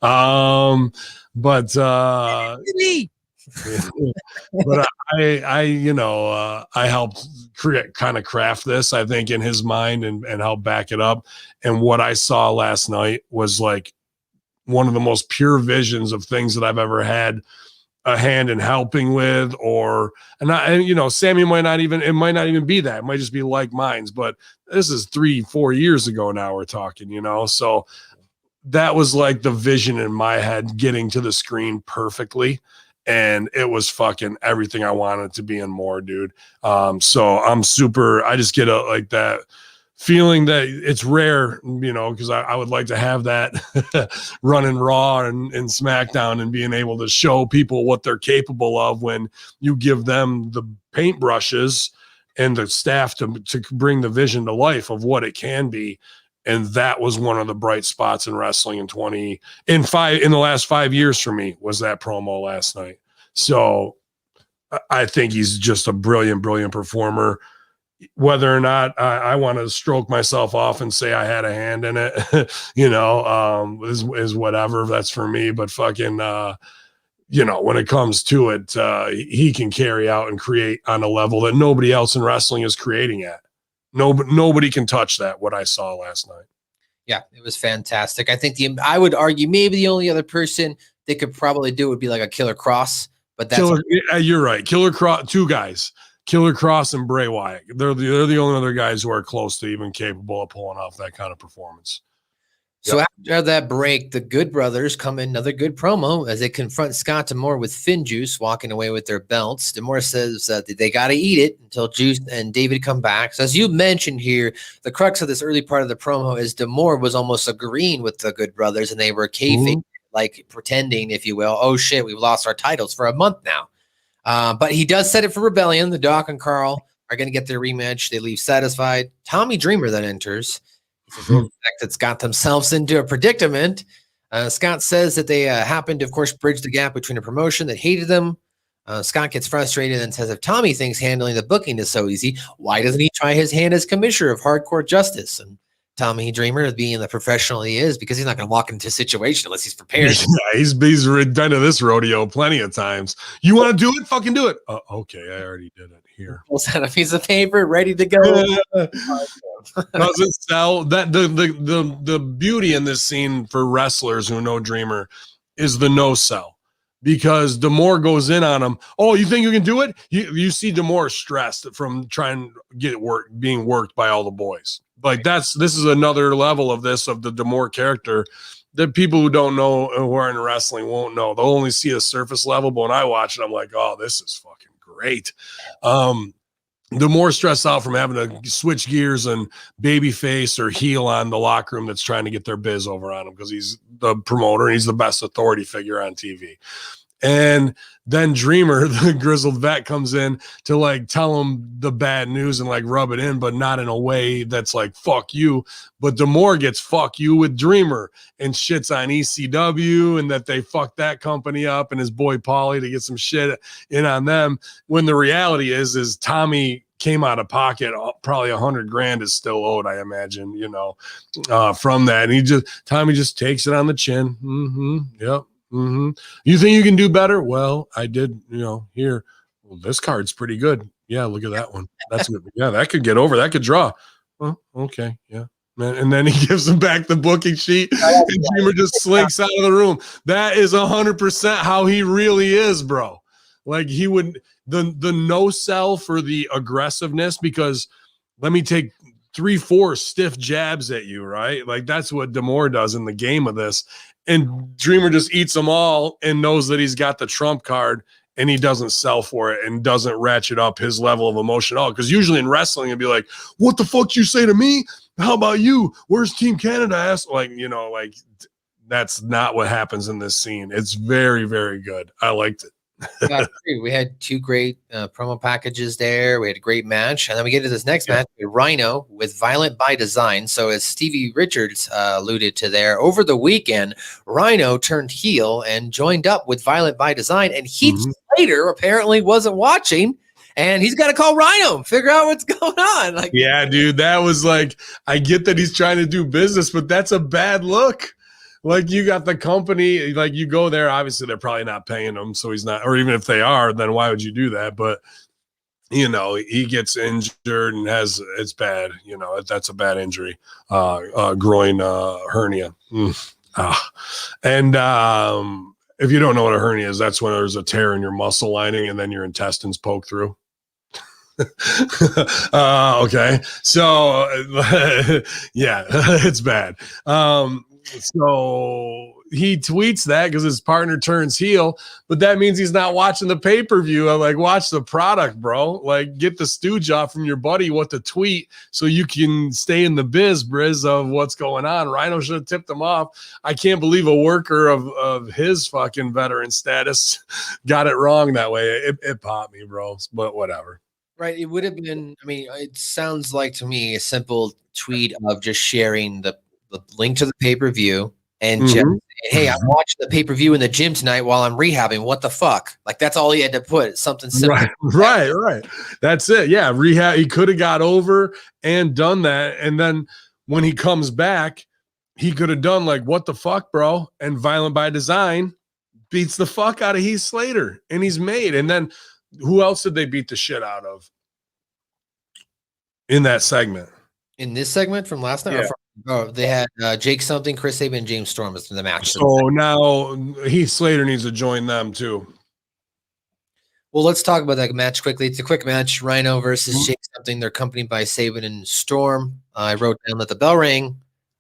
but I helped craft this, I think, in his mind and help back it up. And what I saw last night was like one of the most pure visions of things that I've ever had a hand in helping with, Sammy might not even be that. It might just be like minds, but this is 3-4 years ago now we're talking, so that was like the vision in my head getting to the screen perfectly. And it was fucking everything I wanted to be and more, dude. So I just get like that feeling that it's rare, because I would like to have that running Raw and SmackDown and being able to show people what they're capable of when you give them the paintbrushes and the staff to bring the vision to life of what it can be. And that was one of the bright spots in wrestling in the last 5 years for me, was that promo last night. So I think he's just a brilliant, brilliant performer. Whether or not I want to stroke myself off and say I had a hand in it, is whatever. That's for me. But fucking, when it comes to it, he can carry out and create on a level that nobody else in wrestling is creating at. Nobody can touch that, what I saw last night. Yeah, it was fantastic. I think I would argue maybe the only other person that could probably do it would be like a Killer Cross, but that's you're right. Killer Cross, two guys, Killer Cross and Bray Wyatt. They're the only other guys who are close to even capable of pulling off that kind of performance. So after that break, the Good Brothers come in another good promo as they confront Scott D'Amore with Finn Juice walking away with their belts. D'Amore says that they got to eat it until Juice and David come back. So as you mentioned here, the crux of this early part of the promo is D'Amore was almost agreeing with the Good Brothers, and they were kayfabe, like pretending, if you will, oh shit, we've lost our titles for a month now. But he does set it for Rebellion. The Doc and Carl are going to get their rematch. They leave satisfied. Tommy Dreamer then enters. That's got themselves into a predicament. Scott says that they happened to, of course, bridge the gap between a promotion that hated them. Scott gets frustrated and says if Tommy thinks handling the booking is so easy, why doesn't he try his hand as commissioner of Hardcore Justice? And Tommy Dreamer, being the professional he is, because he's not going to walk into a situation unless he's prepared. Yeah, he's done to this rodeo plenty of times. You want to do it? Fucking do it. Okay, I already did it here. Pulls out a piece of paper, ready to go. Doesn't sell that. The beauty in this scene for wrestlers who know Dreamer is the no sell, because D'Amore goes in on him. Oh, you think you can do it? You see D'Amore stressed from trying to get being worked by all the boys. Like this is another level of the D'Amore character that people who don't know, who are in wrestling, won't know. They'll only see a surface level, but when I watch it, I'm like, oh, this is fucking great. The more stressed out from having to switch gears and babyface or heel on the locker room that's trying to get their biz over on him because he's the promoter and he's the best authority figure on TV. And then Dreamer, the grizzled vet, comes in to like tell him the bad news and like rub it in, but not in a way that's like, fuck you. But D'Amore gets fuck you with Dreamer and shits on ECW and that they fucked that company up and his boy Paulie to get some shit in on them. When the reality is Tommy came out of pocket, probably $100,000 is still owed, I imagine, from that. And Tommy just takes it on the chin. Yep. You think you can do better? Well, I did, here. Well, this card's pretty good. Yeah, look at that one. That's good. Yeah, that could get over. That could draw. Well, okay, yeah. And then he gives him back the booking sheet, and Dreamer just slinks out of the room. That is 100% how he really is, bro. Like he would the no sell for the aggressiveness, because let me take 3-4 stiff jabs at you, right? Like that's what D'Amore does in the game of this. And Dreamer just eats them all and knows that he's got the trump card, and he doesn't sell for it and doesn't ratchet up his level of emotion at all. Because usually in wrestling, it'd be like, what the fuck you say to me? How about you? Where's Team Canada? Like, that's not what happens in this scene. It's very, very good. I liked it. We had two great promo packages there. We had a great match, and then we get to this next match with Rhino with Violent by Design. So as Stevie Richards alluded to there, over the weekend, Rhino turned heel and joined up with Violent by Design, and Heath Slater apparently wasn't watching, and he's got to call Rhino, figure out what's going on. Like, yeah, dude, that was like, I get that he's trying to do business, but that's a bad look. Like you got the company, like you go there, obviously they're probably not paying him, so he's not, or even if they are, then why would you do that? But he gets injured and it's bad, that's a bad injury, groin hernia. And if you don't know what a hernia is, that's when there's a tear in your muscle lining and then your intestines poke through. Okay, so yeah, it's bad. So he tweets that because his partner turns heel, but that means he's not watching the pay-per-view. I'm like, watch the product, bro. Like, get the stooge off from your buddy what to tweet so you can stay in the biz of what's going on. Rhino should have tipped him off. I can't believe a worker of his fucking veteran status got it wrong that way. It popped me, bro, but whatever. Right. It would have been, I mean, it sounds like to me a simple tweet of just sharing the link to the pay-per-view and just saying, hey, I'm watching the pay-per-view in the gym tonight while I'm rehabbing. What the fuck? Like, that's all he had to put. Something simple. Right. That's it. Yeah. Rehab. He could have got over and done that. And then when he comes back, he could have done like, what the fuck, bro? And Violent by Design beats the fuck out of Heath Slater, and he's made. And then who else did they beat the shit out of in that segment? In this segment from last night? Yeah. They had Jake something, Chris Sabin, and James Storm in the match. So now Heath Slater needs to join them too. Well, let's talk about that match quickly. It's a quick match. Rhino versus Jake something. They're accompanied by Sabin and Storm. I wrote down that the bell rang.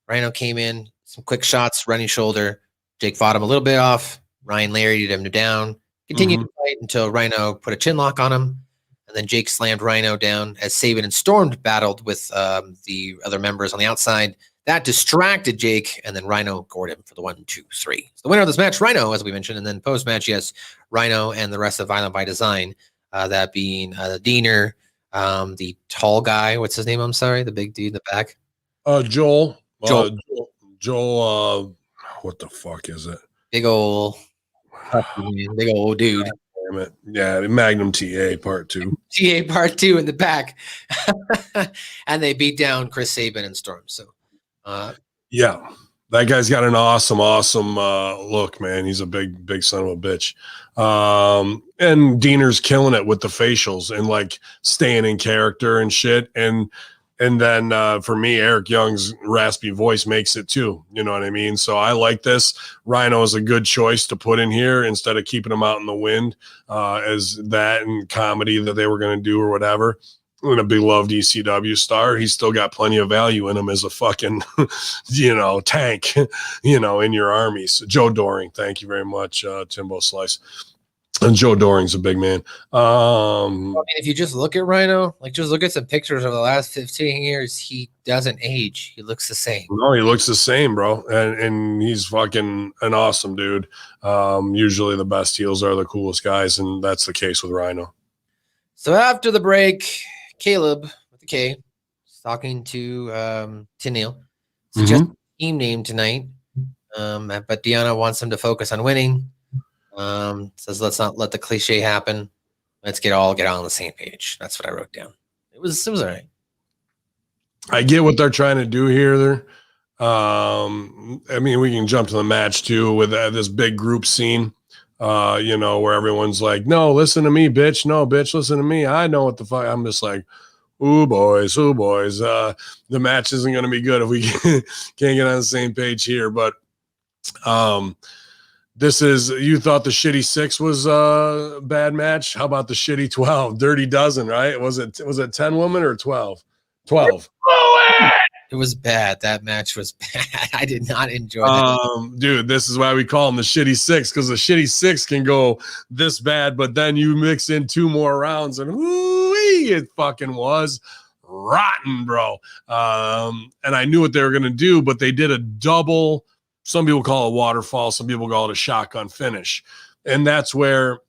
Rhino came in, some quick shots, running shoulder. Jake fought him a little bit off. Ryan lariated him down. Continued to fight until Rhino put a chin lock on him. And then Jake slammed Rhino down as Sabin and Storm battled with the other members on the outside. That distracted Jake, and then Rhino gored him for the 1, 2, 3. So the winner of this match, Rhino, as we mentioned, and then post-match, yes, Rhino and the rest of Violent by Design, that being Diener, the tall guy, what's his name? I'm sorry, the big dude in the back. Joel. Joel. What the fuck is it? Big old dude. Damn it. Yeah, Magnum TA Part 2. TA Part 2 in the back. And they beat down Chris Sabin and Storm. So, yeah, that guy's got an awesome look, man. He's a big son of a bitch. And Diener's killing it with the facials and like staying in character and shit. And then for me, Eric Young's raspy voice makes it too. You know what I mean? So I like this. Rhino is a good choice to put in here instead of keeping him out in the wind as that and comedy that they were going to do or whatever. And a beloved ECW star. He's still got plenty of value in him as a fucking, tank, in your armies. Joe Doring. Thank you very much, Timbo Slice. And Joe Doring's a big man. I mean, if you just look at Rhino, like just look at some pictures of the last 15 years, he doesn't age. He looks the same. No, he looks the same, bro. And he's fucking an awesome dude. Usually the best heels are the coolest guys, and that's the case with Rhino. So after the break, Caleb with the K is talking to Neil. Just team name tonight. But Deanna wants him to focus on winning. Says let's not let the cliche happen. Let's get on the same page. That's what I wrote down. It was all right. I get what they're trying to do here. I mean, we can jump to the match too with this big group scene. Where everyone's like, no, listen to me, bitch. No, bitch, listen to me. I know what the fuck. I'm just like, ooh, boys. The match isn't going to be good if we can't get on the same page here. But you thought the shitty 6 was a bad match. How about the shitty 12? Dirty Dozen, right? Was it 10 women or 12? 12. It was bad. That match was bad. I did not enjoy that. Dude, this is why we call them the shitty 6, because the shitty 6 can go this bad, but then you mix in 2 more rounds and it fucking was rotten, bro. And I knew what they were going to do, but they did a double. Some people call it a waterfall. Some people call it a shotgun finish. And that's where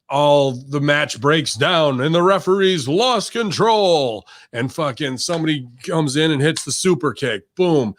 all the match breaks down and the referees lost control and fucking somebody comes in and hits the super kick. Boom.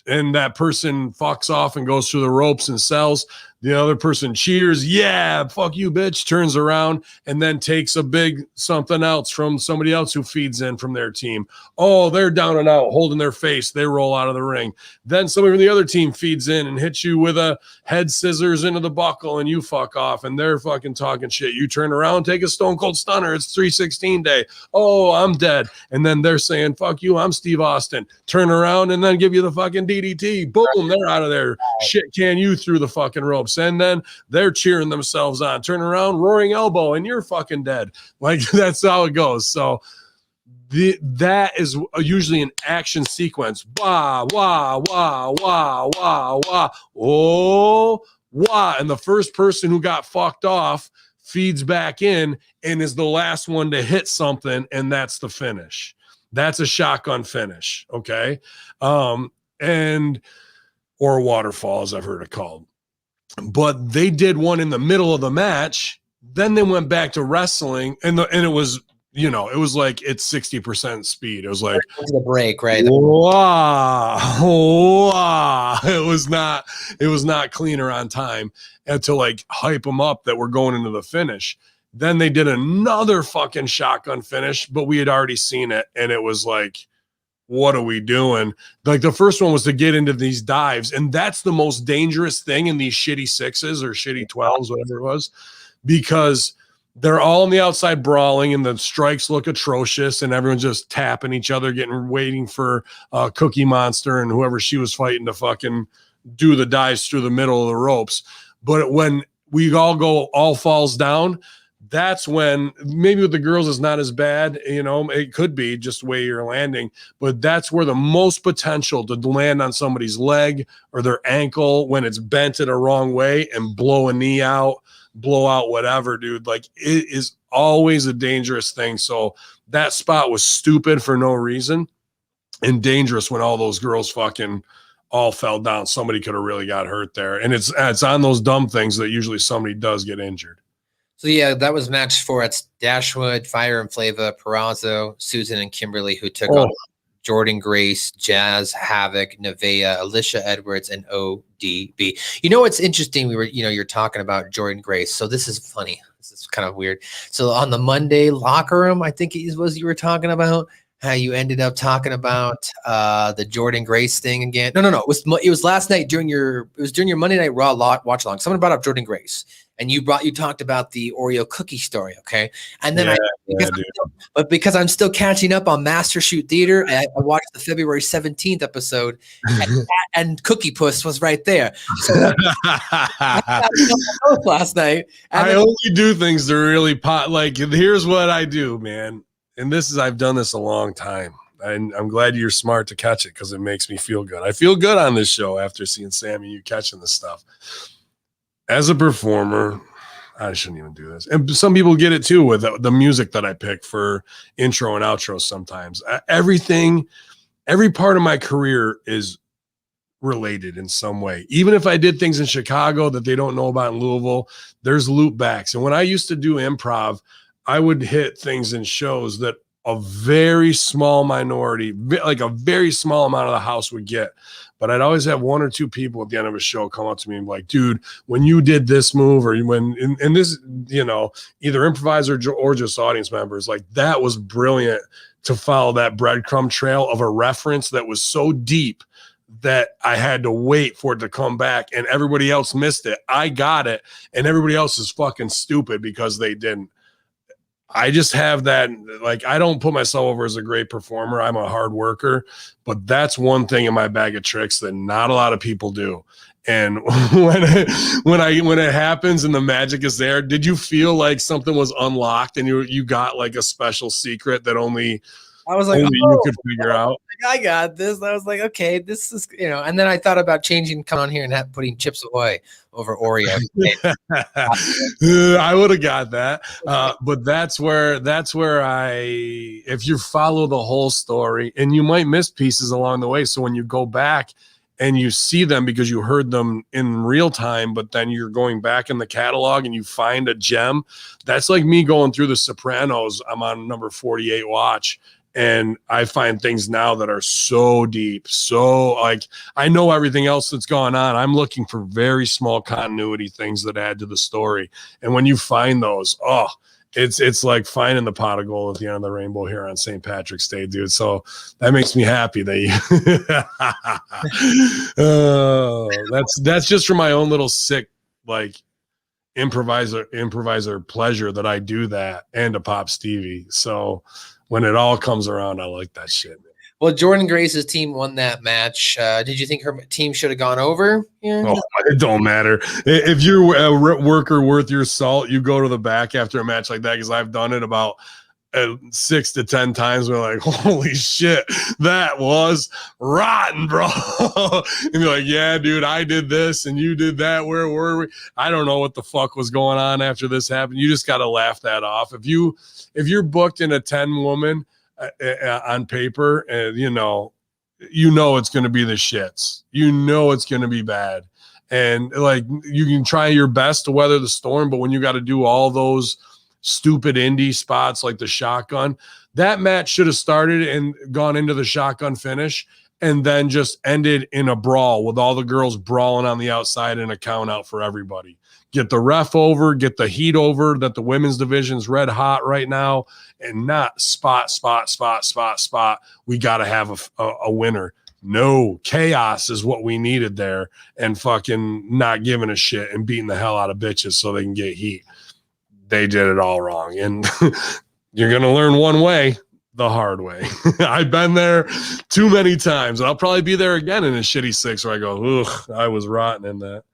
And that person fucks off and goes through the ropes and sells. The other person cheers. Yeah, fuck you, bitch. Turns around and then takes a big something else from somebody else who feeds in from their team. Oh, they're down and out, holding their face. They roll out of the ring. Then somebody from the other team feeds in and hits you with a head scissors into the buckle and you fuck off and they're fucking talking shit. You turn around, take a Stone Cold Stunner. It's 316 day. Oh, I'm dead. And then they're saying, fuck you, I'm Steve Austin. Turn around and then give you the fucking DDT. Boom, they're out of there. Shit can you through the fucking ropes. And then they're cheering themselves on. Turn around, roaring elbow, and you're fucking dead. Like, that's how it goes. So that is usually an action sequence. Wah, wah, wah, wah, wah, wah. Oh, wah. And the first person who got fucked off feeds back in and is the last one to hit something, and that's the finish. That's a shotgun finish, okay? Or a waterfall, as I've heard it called. But they did one in the middle of the match. Then they went back to wrestling, and it was, you know, it was like it's 60% speed. It was like the break, right? Wow. It was not cleaner on time, and to like hype them up that we're going into the finish. Then they did another fucking shotgun finish, but we had already seen it, and it was like, what are we doing? Like the first one was to get into these dives, and that's the most dangerous thing in these shitty 6s or shitty 12s, whatever it was, because they're all on the outside brawling, and the strikes look atrocious, and everyone's just tapping each other, waiting for Cookie Monster and whoever she was fighting to fucking do the dives through the middle of the ropes. But when we all falls down, that's when maybe with the girls it's not as bad, you know, it could be just the way you're landing, but that's where the most potential to land on somebody's leg or their ankle when it's bent in a wrong way and blow a knee out, blow out whatever, dude. Like, it is always a dangerous thing. So that spot was stupid for no reason and dangerous when all those girls fucking all fell down. Somebody could have really got hurt there. And it's on those dumb things that usually somebody does get injured. So yeah, that was match 4. It's Dashwood, Fire and Flava, Perazzo, Susan and Kimberly, who took on Jordan Grace, Jazz, Havoc, Nevaeh, Alicia Edwards, and ODB. You know what's interesting? You're talking about Jordan Grace. So this is funny. This is kind of weird. So on the Monday locker room, I think it was you were talking about how you ended up talking about the Jordan Grace thing again. No. It was last night during your Monday Night Raw watch along. Someone brought up Jordan Grace. And you talked about the Oreo cookie story, okay? And then because I'm still catching up on Master Shoot Theater, I watched the February 17th episode, and Cookie Puss was right there. So I got last night. I only do things to really like. Here's what I do, man, and I've done this a long time. And I'm glad you're smart to catch it because it makes me feel good. I feel good on this show after seeing Sammy, you catching this stuff. As a performer, I shouldn't even do this. And some people get it too with the music that I pick for intro and outro sometimes. Every part of my career is related in some way. Even if I did things in Chicago that they don't know about in Louisville, there's loop backs. And when I used to do improv, I would hit things in shows that a very small minority, like a very small amount of the house would get. But I'd always have 1 or 2 people at the end of a show come up to me and be like, dude, when you did this move, or when, and this, you know, either improviser or just audience members, like, that was brilliant to follow that breadcrumb trail of a reference that was so deep that I had to wait for it to come back, and everybody else missed it. I got it, and everybody else is fucking stupid because they didn't. I just have that, like, I don't put myself over as a great performer. I'm a hard worker, but that's one thing in my bag of tricks that not a lot of people do. And when it happens and the magic is there, did you feel like something was unlocked and you got like a special secret that only you could figure out? I got this. I was like, okay, this is, you know, and then I thought about coming on here and putting Chips Ahoy over Oreo. I would have got that. But that's where if you follow the whole story, and you might miss pieces along the way. So when you go back and you see them because you heard them in real time, but then you're going back in the catalog and you find a gem, that's like me going through The Sopranos. I'm on number 48 watch. And I find things now that are so deep, so like I know everything else that's gone on. I'm looking for very small continuity things that add to the story. And when you find those, it's like finding the pot of gold at the end of the rainbow here on St. Patrick's Day, dude. So that makes me happy that that's just for my own little sick, like, improviser pleasure that I do that, and to pop Stevie. So when it all comes around, I like that shit, man. Well, Jordan Grace's team won that match. Did you think her team should have gone over? Yeah. Oh, it don't matter. If you're a worker worth your salt, you go to the back after a match like that, because I've done it about 6 to 10 times. We're like, holy shit, that was rotten, bro. And you're like, yeah, dude, I did this and you did that. Where were we? I don't know what the fuck was going on after this happened. You just got to laugh that off. If you're booked in a 10 woman on paper, and you know it's going to be the shits. You know it's going to be bad. And like, you can try your best to weather the storm, but when you got to do all those stupid indie spots like the shotgun, that match should have started and gone into the shotgun finish and then just ended in a brawl with all the girls brawling on the outside and a count out for everybody. Get the ref over, get the heat over, that the women's division's red hot right now, and not spot. We got to have a winner. No, chaos is what we needed there, and fucking not giving a shit and beating the hell out of bitches so they can get heat. They did it all wrong. And you're going to learn one way, the hard way. I've been there too many times, and I'll probably be there again in a shitty 6 where I go, ugh, I was rotten in that.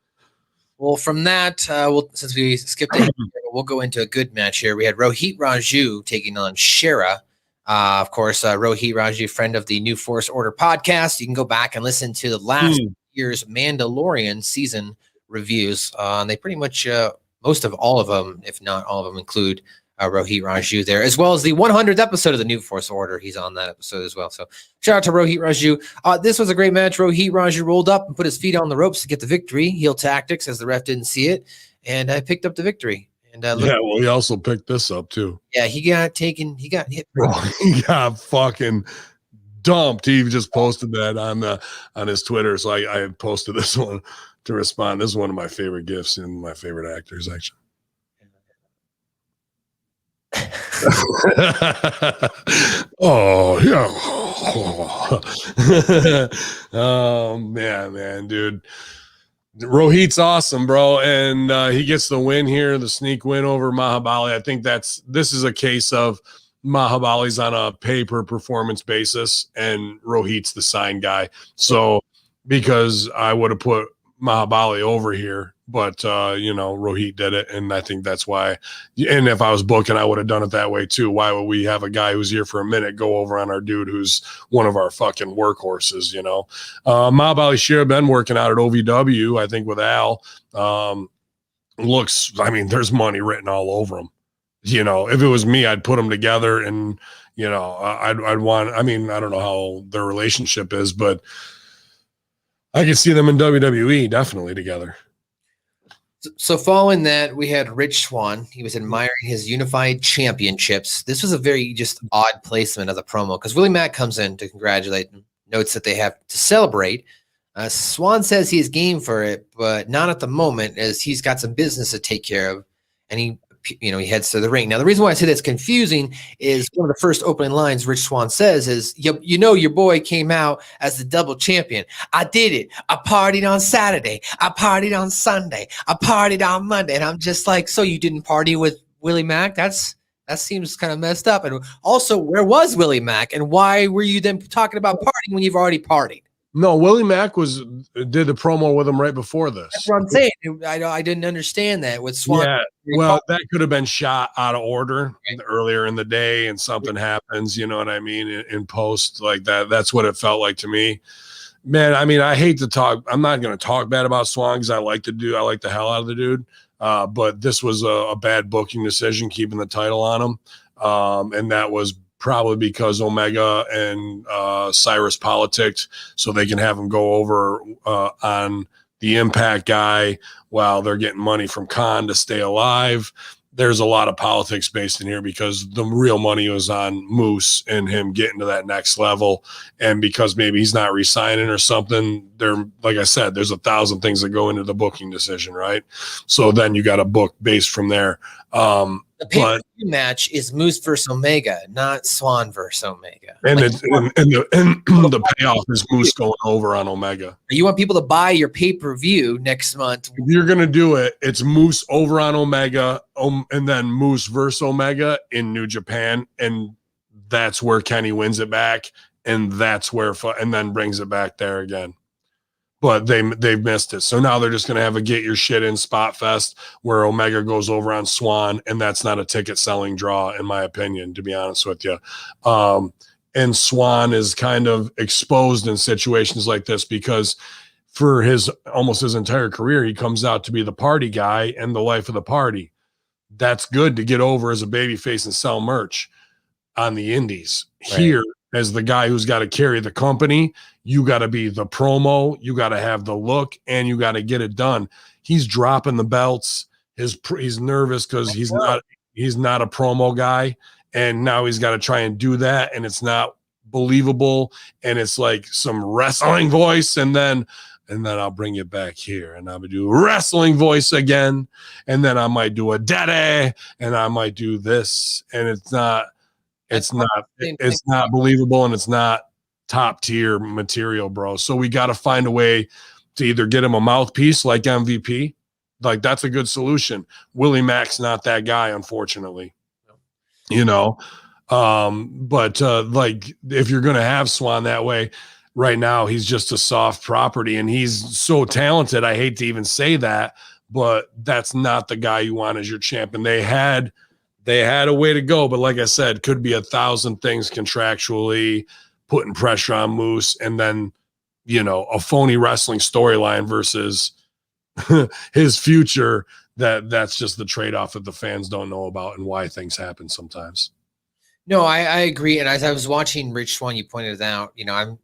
Well, from that, since we skipped it, we'll go into a good match here. We had Rohit Raju taking on Shira. Of course, Rohit Raju, friend of the New Force Order podcast. You can go back and listen to the last year's Mandalorian season reviews. They pretty much, most of all of them, if not all of them, include Rohit Raju there, as well as the 100th episode of the New Force Order. He's on that episode as well. So shout out to Rohit Raju. This was a great match. Rohit Raju rolled up and put his feet on the ropes to get the victory. Heel tactics, as the ref didn't see it, and I picked up the victory. And well, he also picked this up too. Yeah, he got hit. He got fucking dumped. He just posted that on his Twitter. So I posted this one to respond. This is one of my favorite gifts and my favorite actors, actually. Oh yeah. Oh man, dude. Rohit's awesome, bro, and he gets the win here, the sneak win over Mahabali. I think this is a case of Mahabali's on a pay-per-performance basis, and Rohit's the sign guy. So, because I would have put Mahabali over here, but Rohit did it, and I think that's why. And if I was booking, I would have done it that way too. Why would we have a guy who's here for a minute go over on our dude who's one of our fucking workhorses? Mahabali Shira been working out at OVW, I think, with Al. There's money written all over him. If it was me, I'd put them together, and I'd want. I don't know how their relationship is, but I could see them in WWE definitely together. So following that, we had Rich Swan. He was admiring his unified championships. This was a very just odd placement of the promo because Willie Mack comes in to congratulate and notes that they have to celebrate. Swan says he is game for it, but not at the moment as he's got some business to take care of. And he heads to the ring. Now, the reason why I say that's confusing is one of the first opening lines Rich Swan says is, your boy came out as the double champion. I did it. I partied on Saturday. I partied on Sunday. I partied on Monday. And I'm just like, so you didn't party with Willie Mack? That seems kind of messed up. And also, where was Willie Mack? And why were you then talking about partying when you've already partied? No, Willie Mack did the promo with him right before this. That's what I'm saying. I didn't understand that with Swan. Yeah, well, that could have been shot out of order earlier in the day, and something happens. You know what I mean? In post like that, that's what it felt like to me. Man, I hate to talk. I'm not going to talk bad about Swan because I like the hell out of the dude. But this was a bad booking decision, keeping the title on him, and that was probably because Omega and Cyrus politicked so they can have him go over on the Impact guy while they're getting money from Khan to stay alive. There's a lot of politics based in here because the real money was on Moose and him getting to that next level. And because maybe he's not re-signing or something, like I said, there's 1,000 things that go into the booking decision, right? So then you got a book based from there. The pay-per-view match is Moose versus Omega, not Swan versus Omega. And the payoff is Moose going over on Omega. You want people to buy your pay-per-view next month. If you're going to do it, it's Moose over on Omega, and then Moose versus Omega in New Japan, and that's where Kenny wins it back, and that's where and then brings it back there again. but they've missed it. So now they're just going to have a get your shit in spot fest where Omega goes over on Swan, and that's not a ticket selling draw, in my opinion, to be honest with you. And Swan is kind of exposed in situations like this because for almost his entire career, he comes out to be the party guy and the life of the party. That's good to get over as a babyface and sell merch on the indies. Right. Here, as the guy who's got to carry the company, you got to be the promo, you got to have the look, and you got to get it done. He's dropping the belts. He's nervous because he's not a promo guy, and now he's got to try and do that, and it's not believable, and it's like some wrestling voice, and then I'll bring you back here, and I'll do wrestling voice again, and then I might do a daddy, and I might do this, and it's not believable, and it's not top tier material, bro. So we got to find a way to either get him a mouthpiece like MVP, like that's a good solution. Willie Mack's not that guy, unfortunately, you know. But like if you're gonna have Swan that way, right now he's just a soft property, and he's so talented. I hate to even say that, but that's not the guy you want as your champ. And they had a way to go, but like I said, could be 1,000 things contractually, putting pressure on Moose, and then, you know, a phony wrestling storyline versus his future. That's just the trade-off that the fans don't know about and why things happen sometimes. No, I agree. And as I was watching Rich Swan, you pointed it out, you know,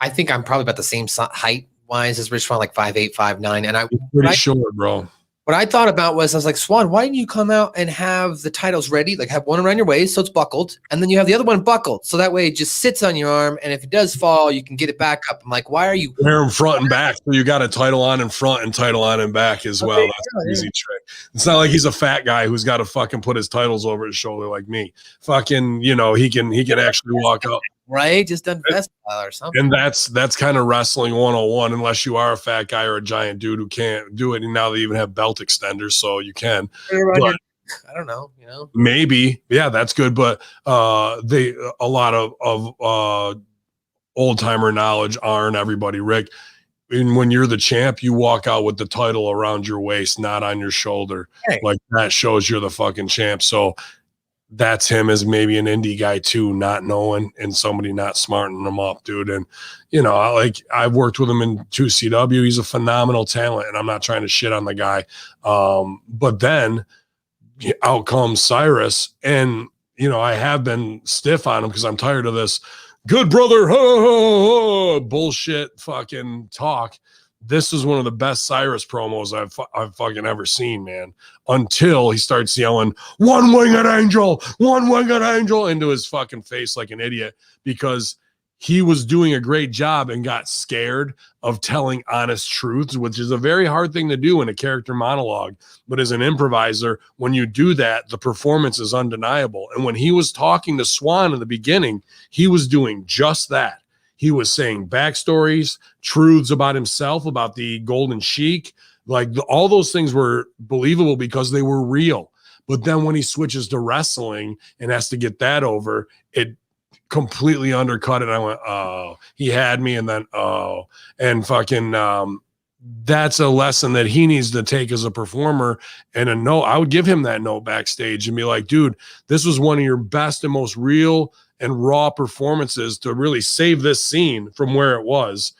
I think I'm probably about the same height wise as Rich Swan, like 5'8", 5'9". And I'm pretty short, bro. What I thought about was, I was like, Swan, why didn't you come out and have the titles ready? Like have one around your waist so it's buckled, and then you have the other one buckled. So that way it just sits on your arm, and if it does fall, you can get it back up. I'm like, why are you wear them front and back? So you got a title on in front and title on in back as well. That's an easy trick. It's not like he's a fat guy who's got to fucking put his titles over his shoulder like me. Fucking, you know, he can actually walk up. Right, just done festival or something. And that's kind of wrestling 101, unless you are a fat guy or a giant dude who can't do it. And now they even have belt extenders, so you can. But I don't know, you know. Maybe, yeah, that's good. But a lot of old timer knowledge aren't everybody, Rick. And when you're the champ, you walk out with the title around your waist, not on your shoulder. Hey. Like that shows you're the fucking champ. So that's him as maybe an indie guy too, not knowing, and somebody not smartening him up, dude. And, you know, I've worked with him in 2CW. He's a phenomenal talent, and I'm not trying to shit on the guy. But then out comes Cyrus, and, you know, I have been stiff on him because I'm tired of this good brother bullshit fucking talk. This is one of the best Cyrus promos I've fucking ever seen, man. Until he starts yelling, one-winged angel into his fucking face like an idiot, because he was doing a great job and got scared of telling honest truths, which is a very hard thing to do in a character monologue. But as an improviser, when you do that, the performance is undeniable. And when he was talking to Swan in the beginning, he was doing just that. He was saying backstories, truths about himself, about the Golden Sheik. Like all those things were believable because they were real. But then when he switches to wrestling and has to get that over, it completely undercut it. I went, oh, he had me. And then, oh, and fucking, that's a lesson that he needs to take as a performer. And a note, I would give him that note backstage and be like, dude, this was one of your best and most real and raw performances to really save this scene from where it was.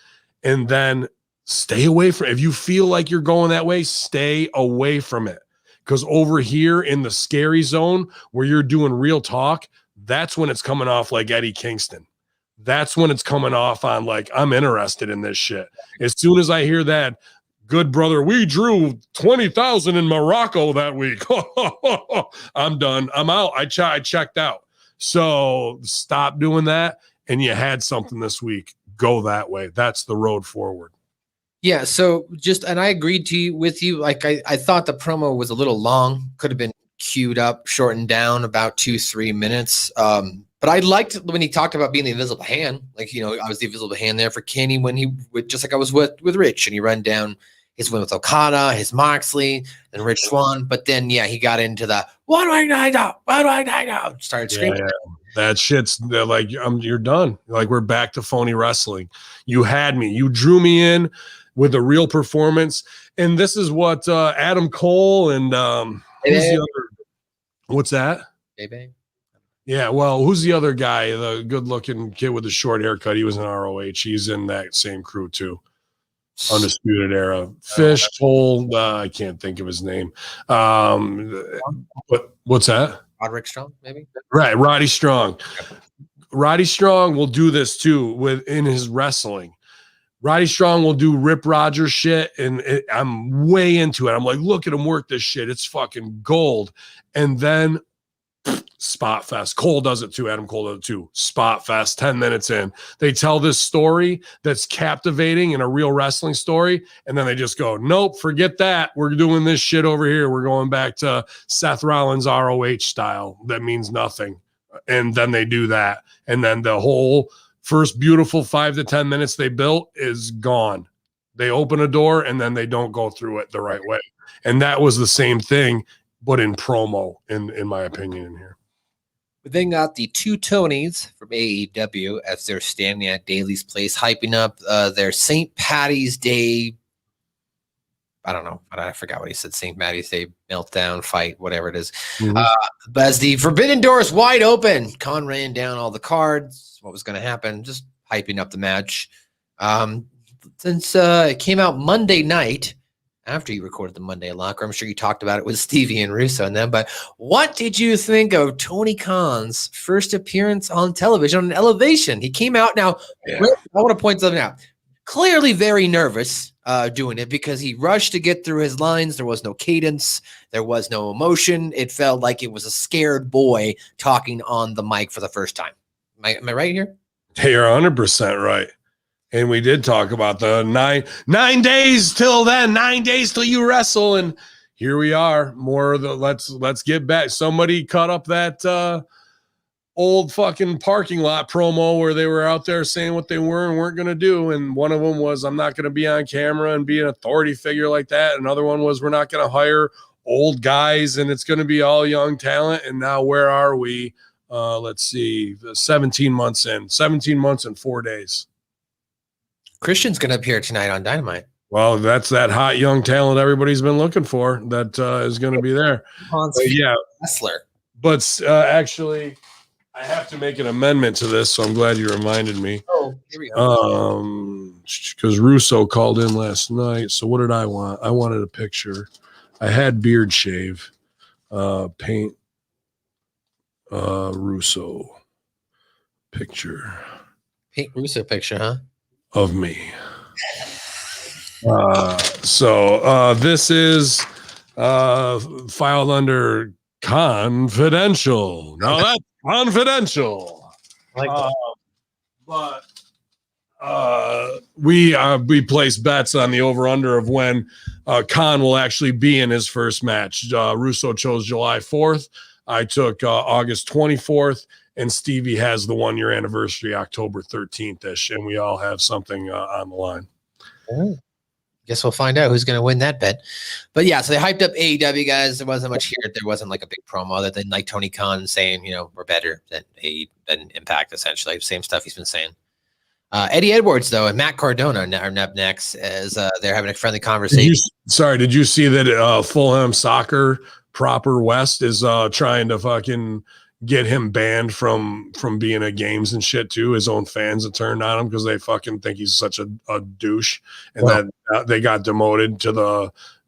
And then stay away from, if you feel like you're going that way, stay away from it. Because over here in the scary zone where you're doing real talk, that's when it's coming off like Eddie Kingston. That's when it's coming off on like, I'm interested in this shit. As soon as I hear that, good brother, we drew 20,000 in Morocco that week. I'm done. I'm out. I checked out. So stop doing that. And you had something this week. Go that way. That's the road forward. Yeah. So and I agreed with you. Like I thought the promo was a little long, could have been queued up, shortened down about 2-3 minutes. But I liked when he talked about being the invisible hand. Like, you know, I was the invisible hand there for Kenny when just like I was with Rich, and he ran down his win with Okada, his Moxley, and Rich Swan. But then, yeah, he got into the, what do I know? What do I know? Started screaming. Yeah. That shit's like, you're done. Like, we're back to phony wrestling. You had me. You drew me in with a real performance. And this is what Adam Cole and who's the other? What's that? Baby. Yeah, well, who's the other guy? The good-looking kid with the short haircut. He was in ROH. He's in that same crew too. Undisputed Era. Fish Toll. I can't think of his name. But what's that? Roderick Strong, maybe. Right, Roddy Strong. Roddy Strong will do this too in his wrestling. Roddy Strong will do Rip Rogers shit, and I'm way into it. I'm like, look at him work this shit. It's fucking gold. And then Spot Fest. Cole does it too. Adam Cole does it too. Spot Fest, 10 minutes in. They tell this story that's captivating and a real wrestling story, and then they just go, nope, forget that. We're doing this shit over here. We're going back to Seth Rollins ROH style. That means nothing. And then they do that. And then the whole first beautiful 5 to 10 minutes they built is gone. They open a door, and then they don't go through it the right way. And that was the same thing, but in promo, in my opinion, here. We then got the two Tonys from AEW as they're standing at Daly's place, hyping up their St. Patty's Day. I don't know. I forgot what he said. St. Patty's Day meltdown fight, whatever it is. Mm-hmm. But as the forbidden door is wide open, Khan ran down all the cards. What was going to happen? Just hyping up the match. Since it came out Monday night, after you recorded the Monday Locker, I'm sure you talked about it with Stevie and Russo and them, but what did you think of Tony Khan's first appearance on television on Elevation? He came out now. Yeah. I want to point something out. Clearly very nervous doing it because he rushed to get through his lines. There was no cadence. There was no emotion. It felt like it was a scared boy talking on the mic for the first time. Am I right here? Hey, you're 100% right. And we did talk about the nine days till then, 9 days till you wrestle. And here we are. More of the let's get back. Somebody cut up that old fucking parking lot promo where they were out there saying what they were and weren't going to do. And one of them was, I'm not going to be on camera and be an authority figure like that. Another one was, we're not going to hire old guys and it's going to be all young talent. And now where are we? Let's see, 17 months in, 17 months and 4 days. Christian's going to appear tonight on Dynamite. Well, that's that hot young talent everybody's been looking for that is going to be there. Yeah, wrestler. But actually, I have to make an amendment to this, so I'm glad you reminded me. Oh, here we go. Because Russo called in last night. So what did I want? I wanted a picture. I had beard shave, paint, Russo picture. Paint Russo picture, huh? Of me. So this is filed under confidential. Now that's confidential. But we place bets on the over-under of when Khan will actually be in his first match. Russo chose July 4th. I took August 24th. And Stevie has the 1 year anniversary, October 13th-ish, and we all have something on the line. Guess we'll find out who's going to win that bet. But yeah, so they hyped up AEW, guys. There wasn't much here. There wasn't like a big promo other than like Tony Khan saying, we're better than Impact, essentially. Same stuff he's been saying. Eddie Edwards, though, and Matt Cardona are up next as they're having a friendly conversation. Did you see that Fulham Soccer Proper West is trying to fucking get him banned from being at games and shit too? His own fans have turned on him because they fucking think he's such a douche, and that they got demoted to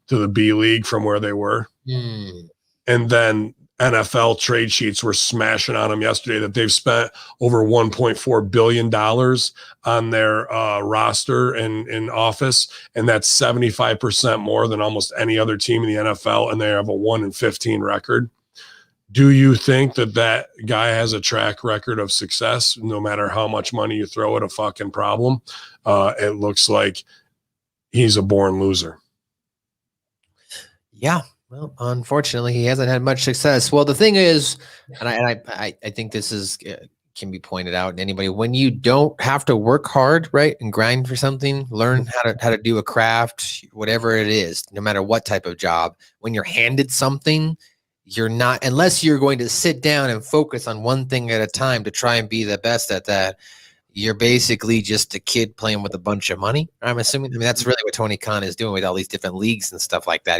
the B League from where they were. And then NFL trade sheets were smashing on him yesterday that they've spent over $1.4 billion on their roster and in office, and that's 75% more than almost any other team in the NFL, and they have a 1-15 record. Do you think that guy has a track record of success, no matter how much money you throw at a fucking problem? It looks like he's a born loser. Yeah. Well, unfortunately, he hasn't had much success. Well, the thing is, and I think this is can be pointed out to anybody, when you don't have to work hard, right, and grind for something, learn how to do a craft, whatever it is, no matter what type of job, when you're handed something, you're not, unless you're going to sit down and focus on one thing at a time to try and be the best at that, you're basically just a kid playing with a bunch of money. I'm assuming. I mean, that's really what Tony Khan is doing with all these different leagues and stuff like that.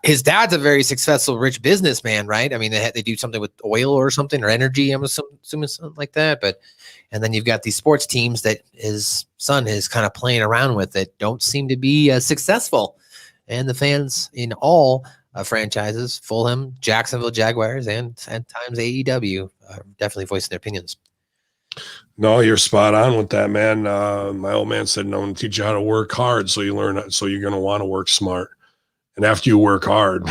His dad's a very successful, rich businessman, right? I mean, they do something with oil or something or energy. I'm assuming something like that. And then you've got these sports teams that his son is kind of playing around with that don't seem to be as successful. And the fans in all franchises, Fulham, Jacksonville Jaguars, and at times AEW, are definitely voicing their opinions. No, you're spot on with that, man. My old man said, no one teach you how to work hard, so you learn, so you're going to want to work smart. And after you work hard,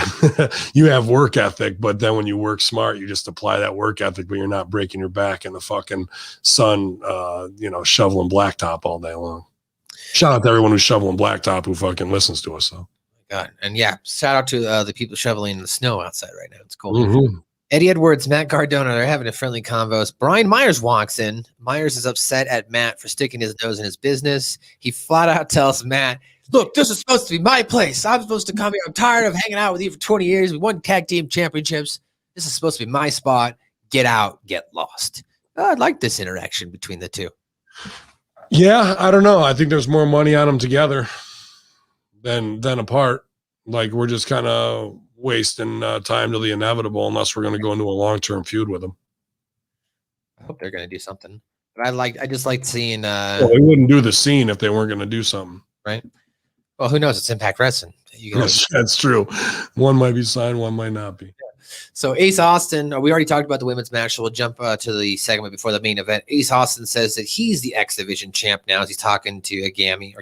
you have work ethic, but then when you work smart, you just apply that work ethic, but you're not breaking your back in the fucking sun, shoveling blacktop all day long. Shout out to everyone who's shoveling blacktop who fucking listens to us, though. God. And yeah, shout out to the people shoveling the snow outside right now. It's cold. Mm-hmm. Eddie Edwards, Matt Cardona, they're having a friendly convo. Brian Myers walks in. Myers is upset at Matt for sticking his nose in his business. He flat out tells Matt, look, this is supposed to be my place. I'm supposed to come here. I'm tired of hanging out with you for 20 years. We won tag team championships. This is supposed to be my spot. Get out, get lost. I like this interaction between the two. Yeah, I don't know. I think there's more money on them together than apart. Like, we're just kind of wasting time to the inevitable unless we're going to go into a long-term feud with them. I hope they're going to do something. But I just like seeing. Well, they wouldn't do the scene if they weren't going to do something, right? Well, who knows? It's Impact Wrestling. That's true. One might be signed, one might not be. Yeah. So Ace Austin, we already talked about the women's match, so we'll jump to the segment before the main event. Ace Austin says that he's the X Division champ now as he's talking to Gabby.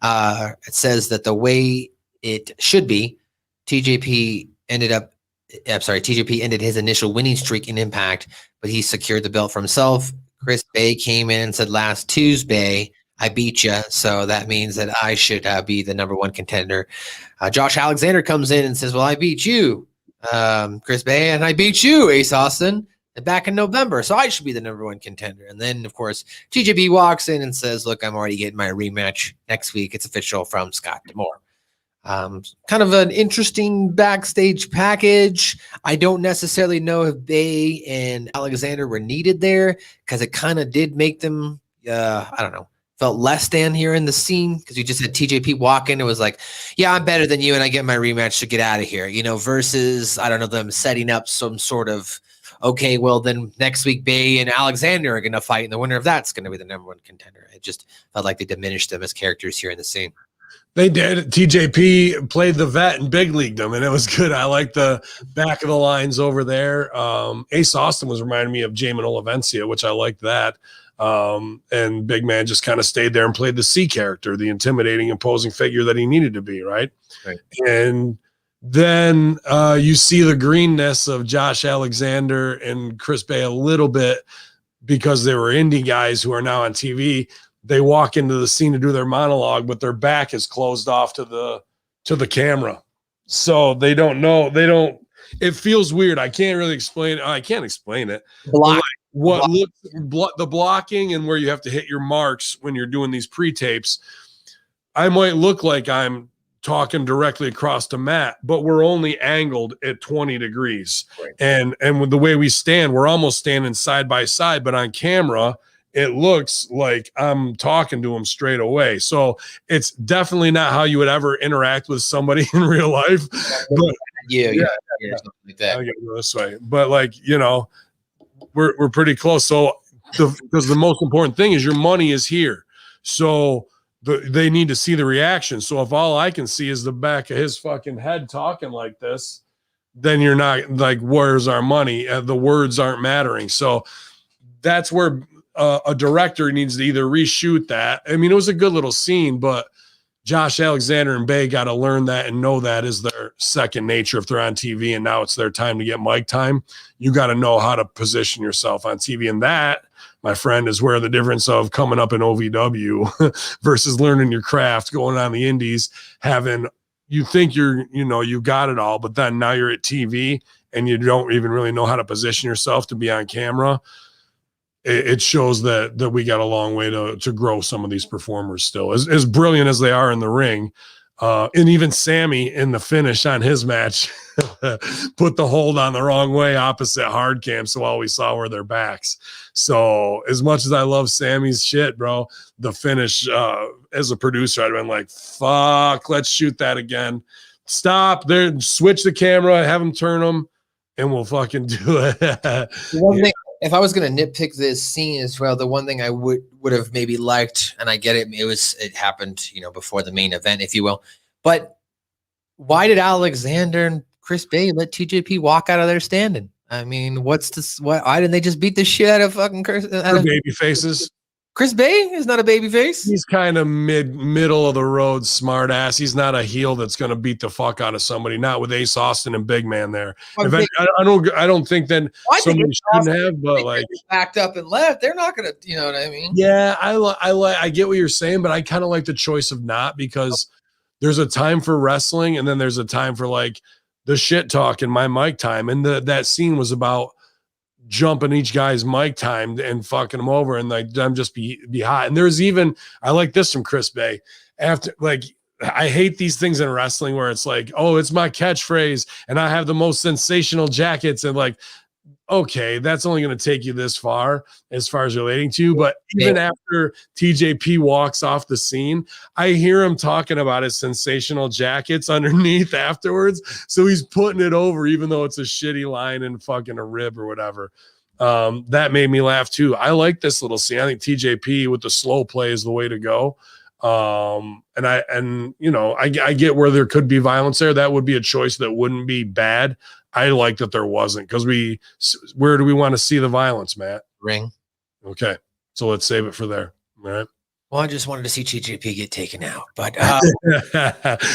It says that the way it should be, TJP ended his initial winning streak in Impact, but he secured the belt for himself. Chris Bay came in and said last Tuesday, I beat you, so that means that I should be the number one contender. Josh Alexander comes in and says, well, I beat you, Chris Bay, and I beat you, Ace Austin, back in November, so I should be the number one contender. And then, of course, TJP walks in and says, look, I'm already getting my rematch next week. It's official from Scott D'Amore. Kind of an interesting backstage package. I don't necessarily know if Bay and Alexander were needed there because it kind of did make them, I don't know, felt less than here in the scene because you just had TJP walk in. It was like, yeah, I'm better than you and I get my rematch, so get out of here, versus, I don't know, them setting up some sort of, okay, well, then next week Bay and Alexander are going to fight and the winner of that's going to be the number one contender. It just felt like they diminished them as characters here in the scene. They did. TJP played the vet and big leagued them, and it was good. I like the back of the lines over there. Ace Austin was reminding me of Jamin Olivencia, which I liked that. And Big Man just kind of stayed there and played the C character, the intimidating, imposing figure that he needed to be, right? And then you see the greenness of Josh Alexander and Chris Bay a little bit because they were indie guys who are now on TV. They walk into the scene to do their monologue, but their back is closed off to the camera. So they don't know. It feels weird. I can't really explain it. I can't explain it. The blocking and where you have to hit your marks when you're doing these pre-tapes. I might look like I'm talking directly across to Matt, but we're only angled at 20 degrees. Right. And with the way we stand, we're almost standing side by side, but on camera, it looks like I'm talking to him straight away. So it's definitely not how you would ever interact with somebody in real life. But something like that. I get this way. But we're pretty close. So because the most important thing is your money is here. So they need to see the reaction. So if all I can see is the back of his fucking head talking like this, then you're not like, where's our money? The words aren't mattering. So that's where a director needs to either reshoot that. I mean, it was a good little scene, but Josh Alexander and Bay got to learn that and know that is their second nature if they're on TV and now it's their time to get mic time. You got to know how to position yourself on TV. And that, my friend, is where the difference of coming up in OVW versus learning your craft, going on the indies, you think you got it all, but then now you're at TV and you don't even really know how to position yourself to be on camera. It shows that we got a long way to grow some of these performers still. As brilliant as they are in the ring, And even Sami in the finish on his match put the hold on the wrong way opposite hard cam, so all we saw were their backs. So as much as I love Sami's shit, bro, the finish as a producer, I'd been like, fuck, let's shoot that again. Stop there, switch the camera, have them turn them, and we'll fucking do it. One thing, if I was going to nitpick this scene as well, the one thing I would have maybe liked, and I get it, it happened, before the main event, if you will. But why did Alexander and Chris Bay let TJP walk out of there standing? I mean, what's this? Why didn't they just beat the shit out of fucking baby faces? Chris Bay is not a baby face. He's kind of middle of the road smart ass. He's not a heel that's going to beat the fuck out of somebody. Not with Ace Austin and Big Man there. I don't think that somebody shouldn't have, but like backed up and left. They're not going to, you know what I mean? Yeah, I get what you're saying, but I kind of like the choice of not, because there's a time for wrestling and then there's a time for like the shit talk and my mic time. And that scene was about jumping each guy's mic time and fucking them over and like them just be hot. And there's even, I like this from Chris Bay, after like, I hate these things in wrestling where it's like, oh, it's my catchphrase and I have the most sensational jackets, and like, okay, that's only going to take you this far as relating to you. But even after TJP walks off the scene, I hear him talking about his sensational jackets underneath afterwards. So he's putting it over, even though it's a shitty line and fucking a rib or whatever. That made me laugh too. I like this little scene. I think TJP with the slow play is the way to go. And I get where there could be violence there. That would be a choice that wouldn't be bad. I like that there wasn't, because where do we want to see the violence, Matt? Ring. Okay, so let's save it for there. All right. Well, I just wanted to see TJP get taken out, but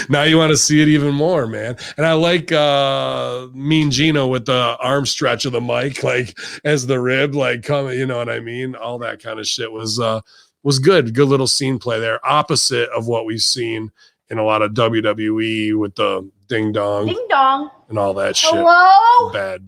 now you want to see it even more, man. And I like Mean Gino with the arm stretch of the mic, like as the rib, like coming. You know what I mean? All that kind of shit was good. Good little scene play there. Opposite of what we've seen in a lot of WWE with the ding dong, and all that shit. Hello? Bad.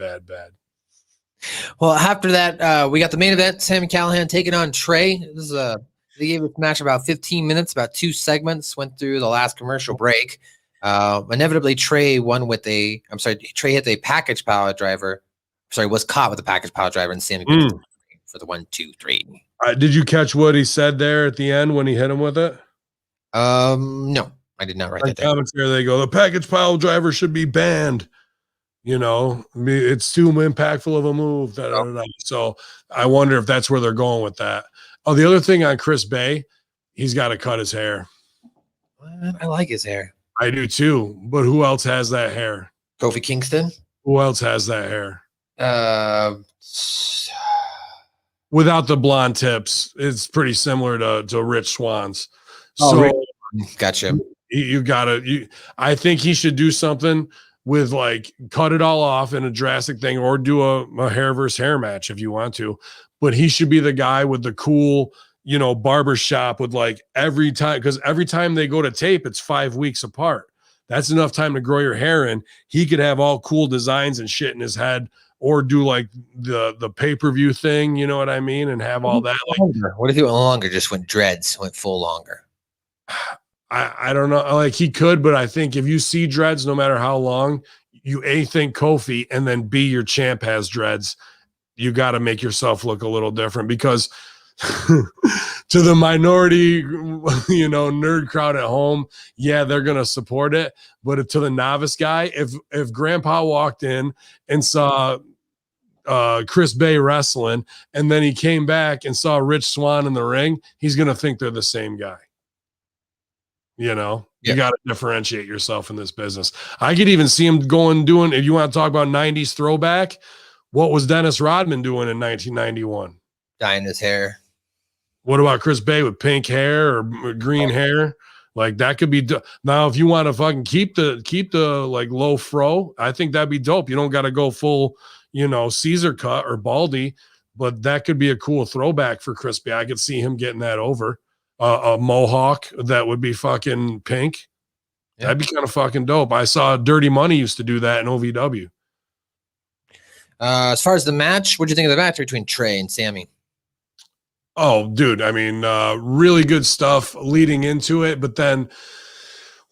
Well, after that, we got the main event. Sami Callihan taking on Trey. This is they gave this match about 15 minutes, about 2 segments. Went through the last commercial break. Inevitably, Trey Trey hit a package power driver. Was caught with a package power driver, and Sami for the 1, 2, 3. Did you catch what he said there at the end when he hit him with it? No, I did not write that down. Commentary, they go, the package pile driver should be banned. It's too impactful of a move. So I wonder if that's where they're going with that. Oh, the other thing on Chris Bay, he's got to cut his hair. I like his hair. I do too. But who else has that hair? Kofi Kingston. Who else has that hair? Without the blonde tips, it's pretty similar to Rich Swan's. So gotcha. I think he should do something with like cut it all off in a drastic thing, or do a hair versus hair match if you want to. But he should be the guy with the cool, barber shop with like every time, because every time they go to tape, it's 5 weeks apart. That's enough time to grow your hair in. He could have all cool designs and shit in his head, or do like the pay-per-view thing, you know what I mean? And have all that. Like, what if he went longer, just went dreads, went full longer? I don't know. Like he could, but I think if you see dreads, no matter how long, you think Kofi, and then B, your champ has dreads. You got to make yourself look a little different, because to the minority, nerd crowd at home, yeah, they're going to support it. But to the novice guy, if Grandpa walked in and saw Chris Bay wrestling, and then he came back and saw Rich Swan in the ring, he's going to think they're the same guy. You got to differentiate yourself in this business. I could even see him doing, if you want to talk about 90s throwback, what was Dennis Rodman doing in 1991? Dyeing his hair. What about Chris Bay with pink hair or green hair? Like that could be now. If you want to fucking keep the like low fro, I think that'd be dope. You don't got to go full, Caesar cut or baldy, but that could be a cool throwback for Chris Bay. I could see him getting that over. A mohawk that would be fucking pink. Yeah. That'd be kind of fucking dope. I saw Dirty Money used to do that in OVW. As far as the match, what do you think of the match between Trey and Sami? Oh, dude. I mean, really good stuff leading into it. But then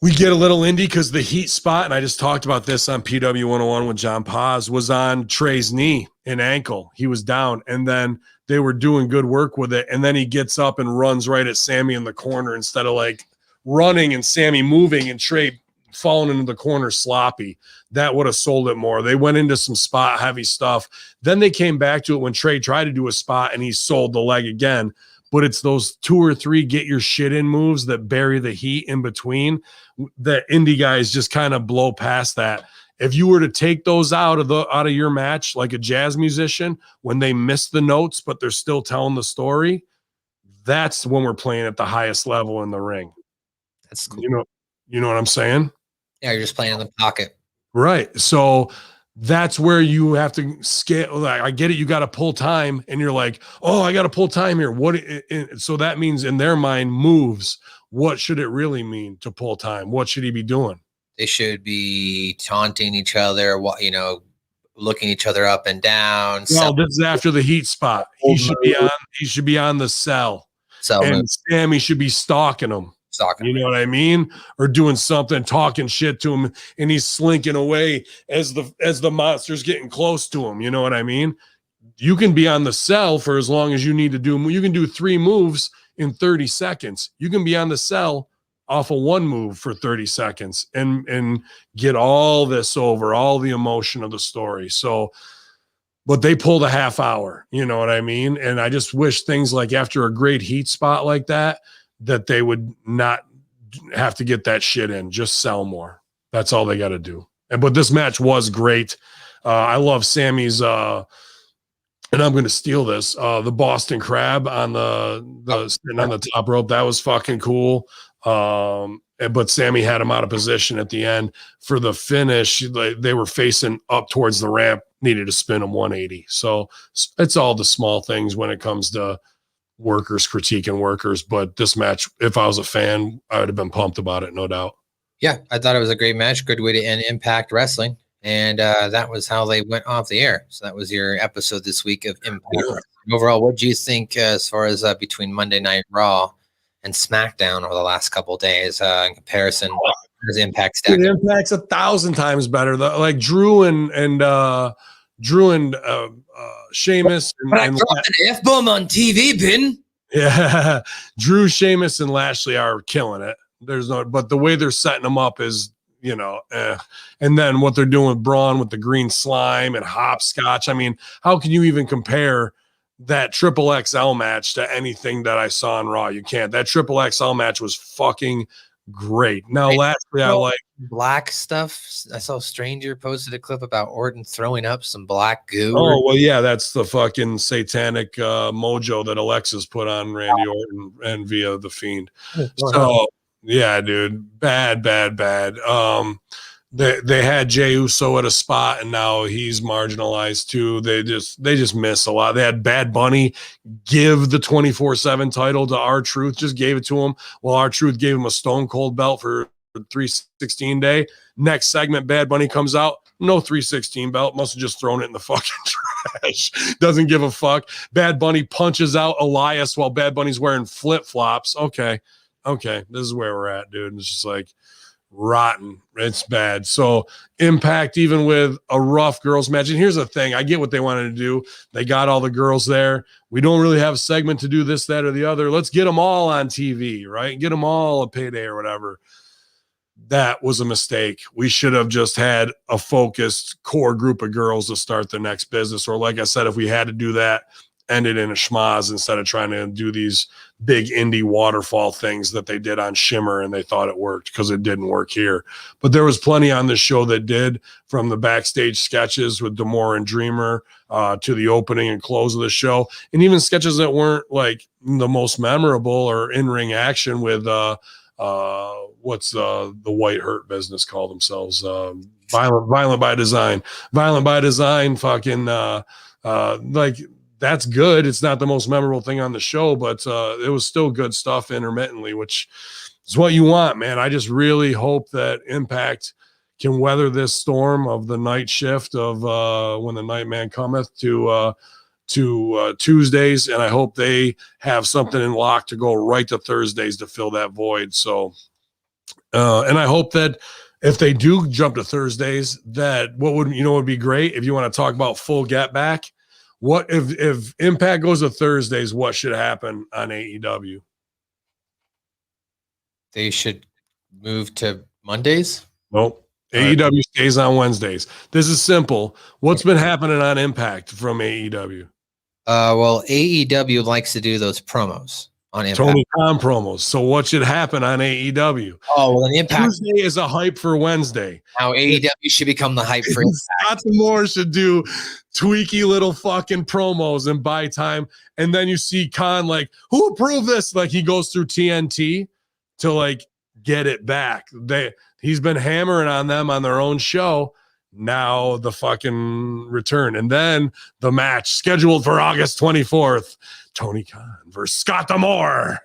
We get a little indie because the heat spot, and I just talked about this on PW 101 with John Paz, was on Trey's knee and ankle. He was down, and then they were doing good work with it. And then he gets up and runs right at Sami in the corner instead of like running and Sami moving and Trey falling into the corner sloppy. That would have sold it more. They went into some spot heavy stuff. Then they came back to it when Trey tried to do a spot and he sold the leg again. But it's those 2 or 3 get your shit in moves that bury the heat in between. The indie guys just kind of blow past that. If you were to take those out of your match, like a jazz musician, when they miss the notes, but they're still telling the story, that's when we're playing at the highest level in the ring. That's cool. You know what I'm saying? Yeah, you're just playing in the pocket. Right. So that's where you have to scale. Like, I get it. You got to pull time and you're like, oh, I got to pull time here. So that means in their mind moves. What should it really mean to pull time? What should he be doing? They should be taunting each other, looking each other up and down. Well, this is after the heat spot. He should be on the cell. And Sami should be stalking him. You know what I mean? Or doing something, talking shit to him, and he's slinking away as the monster's getting close to him. You know what I mean? You can be on the cell for as long as you need to do. You can do 3 moves in 30 seconds. You can be on the cell off of 1 move for 30 seconds and get all this over, all the emotion of the story. So, but they pulled a half hour, you know what I mean? And I just wish things like after a great heat spot like that they would not have to get that shit in, just sell more. That's all they got to do. But this match was great. I love Sami's, and I'm going to steal this, the Boston Crab on the top rope. That was fucking cool. But Sami had him out of position at the end for the finish. They were facing up towards the ramp, needed to spin him 180. So it's all the small things when it comes to workers critiquing workers. But this match, if I was a fan, I would have been pumped about it, no doubt. Yeah, I thought it was a great match. Good way to end Impact Wrestling. And that was how they went off the air. So that was your episode this week of Impact. Yeah. Overall, what do you think as far as between Monday Night Raw and SmackDown over the last couple of days in comparison? As Impact stacked? Impact's 1,000 times better. Like Drew and Sheamus but I dropped an F-bomb on TV, Ben. Yeah, Drew, Sheamus, and Lashley are killing it. But the way they're setting them up is, and then what they're doing with Braun with the green slime and hopscotch. I mean, how can you even compare that XXXL match to anything that I saw on Raw? You can't. That XXXL match was fucking great. Now, lastly, I like black stuff. I saw Stranger posted a clip about Orton throwing up some black goo. Oh, well, yeah, that's the fucking satanic mojo that Alexa's put on Randy Orton and via The Fiend. So, yeah, dude, bad. They had Jey Uso at a spot, and now he's marginalized too. They just miss a lot. They had Bad Bunny give the 24/7 title to R-Truth, just gave it to him. Well, R-Truth gave him a Stone Cold belt for 316 day. Next segment, Bad Bunny comes out, no 316 belt, must have just thrown it in the fucking trash. Doesn't give a fuck. Bad Bunny punches out Elias while Bad Bunny's wearing flip-flops. Okay, this is where we're at, dude. It's just like rotten. It's bad. So Impact, even with a rough girls match, and here's the thing, I get what they wanted to do. They got all the girls there. We don't really have a segment to do this, that, or the other. Let's get them all on TV, right? Get them all a payday or whatever. That was a mistake. We should have just had a focused core group of girls to start the next business. Or like I said, if we had to do that, end it in a schmaz instead of trying to do these big indie waterfall things that they did on Shimmer and they thought it worked, because it didn't work here. But there was plenty on this show that did, from the backstage sketches with D'Amore and Dreamer to the opening and close of the show, and even sketches that weren't like the most memorable or in-ring action with what's the White Hurt business call themselves, Violent by Design fucking like, that's good. It's not the most memorable thing on the show, but it was still good stuff intermittently, which is what you want, man. I just really hope that Impact can weather this storm of the night shift of when the night man cometh to Tuesdays, and I hope they have something in lock to go right to Thursdays to fill that void. So And I hope that if they do jump to Thursdays, that would be great if you want to talk about full get back. What if Impact goes to Thursdays? What should happen on AEW? They should move to Mondays. Nope. AEW stays on Wednesdays. This is simple. What's been happening on Impact from AEW? Well, AEW likes to do those promos on Impact. Tony Khan promos. So what should happen on AEW? Oh, well, then Impact Tuesday is a hype for Wednesday. Now AEW should become the hype for Impact. Scott D'Amore should do tweaky little fucking promos and buy time. And then you see Khan like, who approved this? Like he goes through TNT to like get it back. He's been hammering on them on their own show. Now the fucking return. And then the match scheduled for August 24th. Tony Khan versus Scott D'Amore.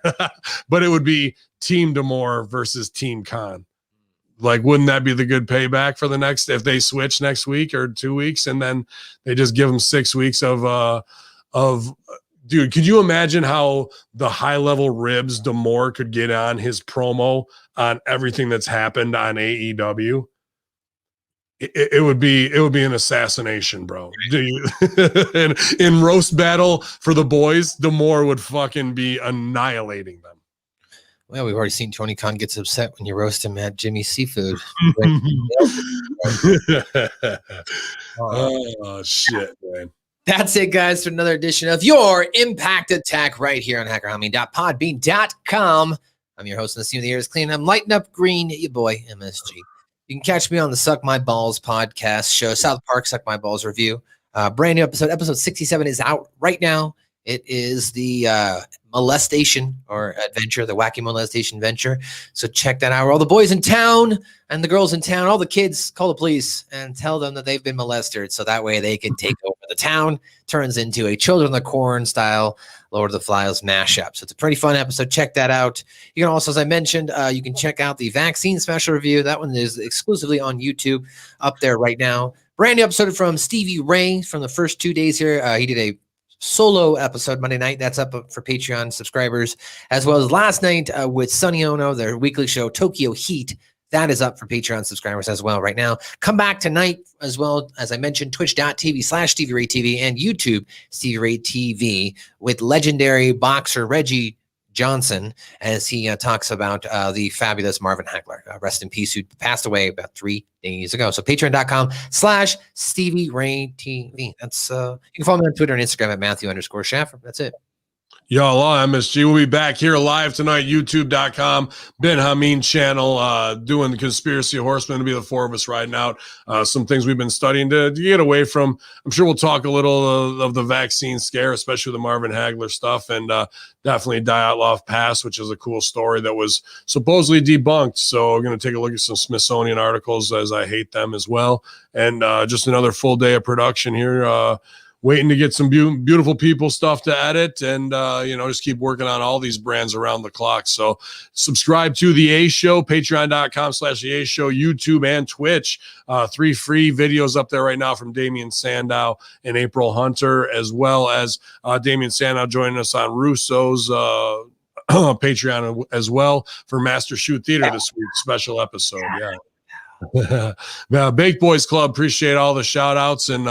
But it would be Team D'Amore versus Team Khan. Like, wouldn't that be the good payback for the next, if they switch next week or 2 weeks and then they just give them 6 weeks of dude, could you imagine how the high level ribs D'Amore could get on his promo on everything that's happened on AEW? It would be an assassination, bro. And in roast battle for the boys, D'Amore would fucking be annihilating them. Well, we've already seen Tony Khan gets upset when you roast him at Jimmy's Seafood. Oh shit, man. That's it, guys, for another edition of your Impact Attack right here on HackerHamin.podbean.com. I'm your host, and the scene of the air is clean. I'm lighting up green, your boy, MSG. You can catch me on the Suck My Balls podcast show, South Park Suck My Balls review. Brand new episode 67 is out right now. It is the molestation or adventure, the wacky molestation venture. So check that out. All the boys in town and the girls in town, all the kids, call the police and tell them that they've been molested. So that way they can take over the town. Turns into a Children of the Corn style Lord of the Flies mashup. So it's a pretty fun episode. Check that out. You can also, as I mentioned, you can check out the vaccine special review. That one is exclusively on YouTube up there right now. Brand new episode from Stevie Ray from the first 2 days here. He did a solo episode Monday night. That's up for Patreon subscribers, as well as last night with Sonny Ono, their weekly show, Tokyo Heat. That is up for Patreon subscribers as well right now. Come back tonight as well, as I mentioned, twitch.tv/Stevie Ray TV and YouTube Stevie Ray TV with legendary boxer Reggie Johnson as he talks about the fabulous Marvin Hagler, rest in peace, who passed away about 3 days ago. So patreon.com/Stevie Ray TV. That's you can follow me on Twitter and Instagram at Matthew_Schaffer. That's it. Y'all, MSG. We'll be back here live tonight, youtube.com, Ben Hamin channel, doing the Conspiracy Horsemen. To be the four of us riding out some things we've been studying to get away from. I'm sure we'll talk a little of the vaccine scare, especially the Marvin Hagler stuff, and definitely Dyatlov Pass, which is a cool story that was supposedly debunked. So we're going to take a look at some Smithsonian articles, as I hate them as well. And just another full day of production here. Waiting to get some beautiful people stuff to edit and, just keep working on all these brands around the clock. So subscribe to The A Show, patreon.com/The A Show, YouTube and Twitch. 3 free videos up there right now from Damien Sandow and April Hunter, as well as Damien Sandow joining us on Russo's Patreon as well for Master Shoot Theater this week. Special episode. Yeah. Baked Boys Club, appreciate all the shout outs and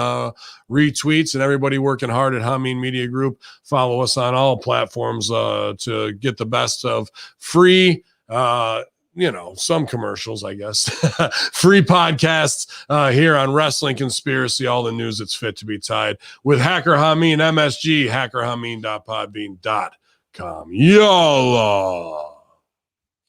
retweets and everybody working hard at Hamin Media Group. Follow us on all platforms to get the best of free some commercials, I guess. Free podcasts here on Wrestling Conspiracy, all the news that's fit to be tied with HackerHamin, MSG, HackerHamin.podbean.com. YOLO.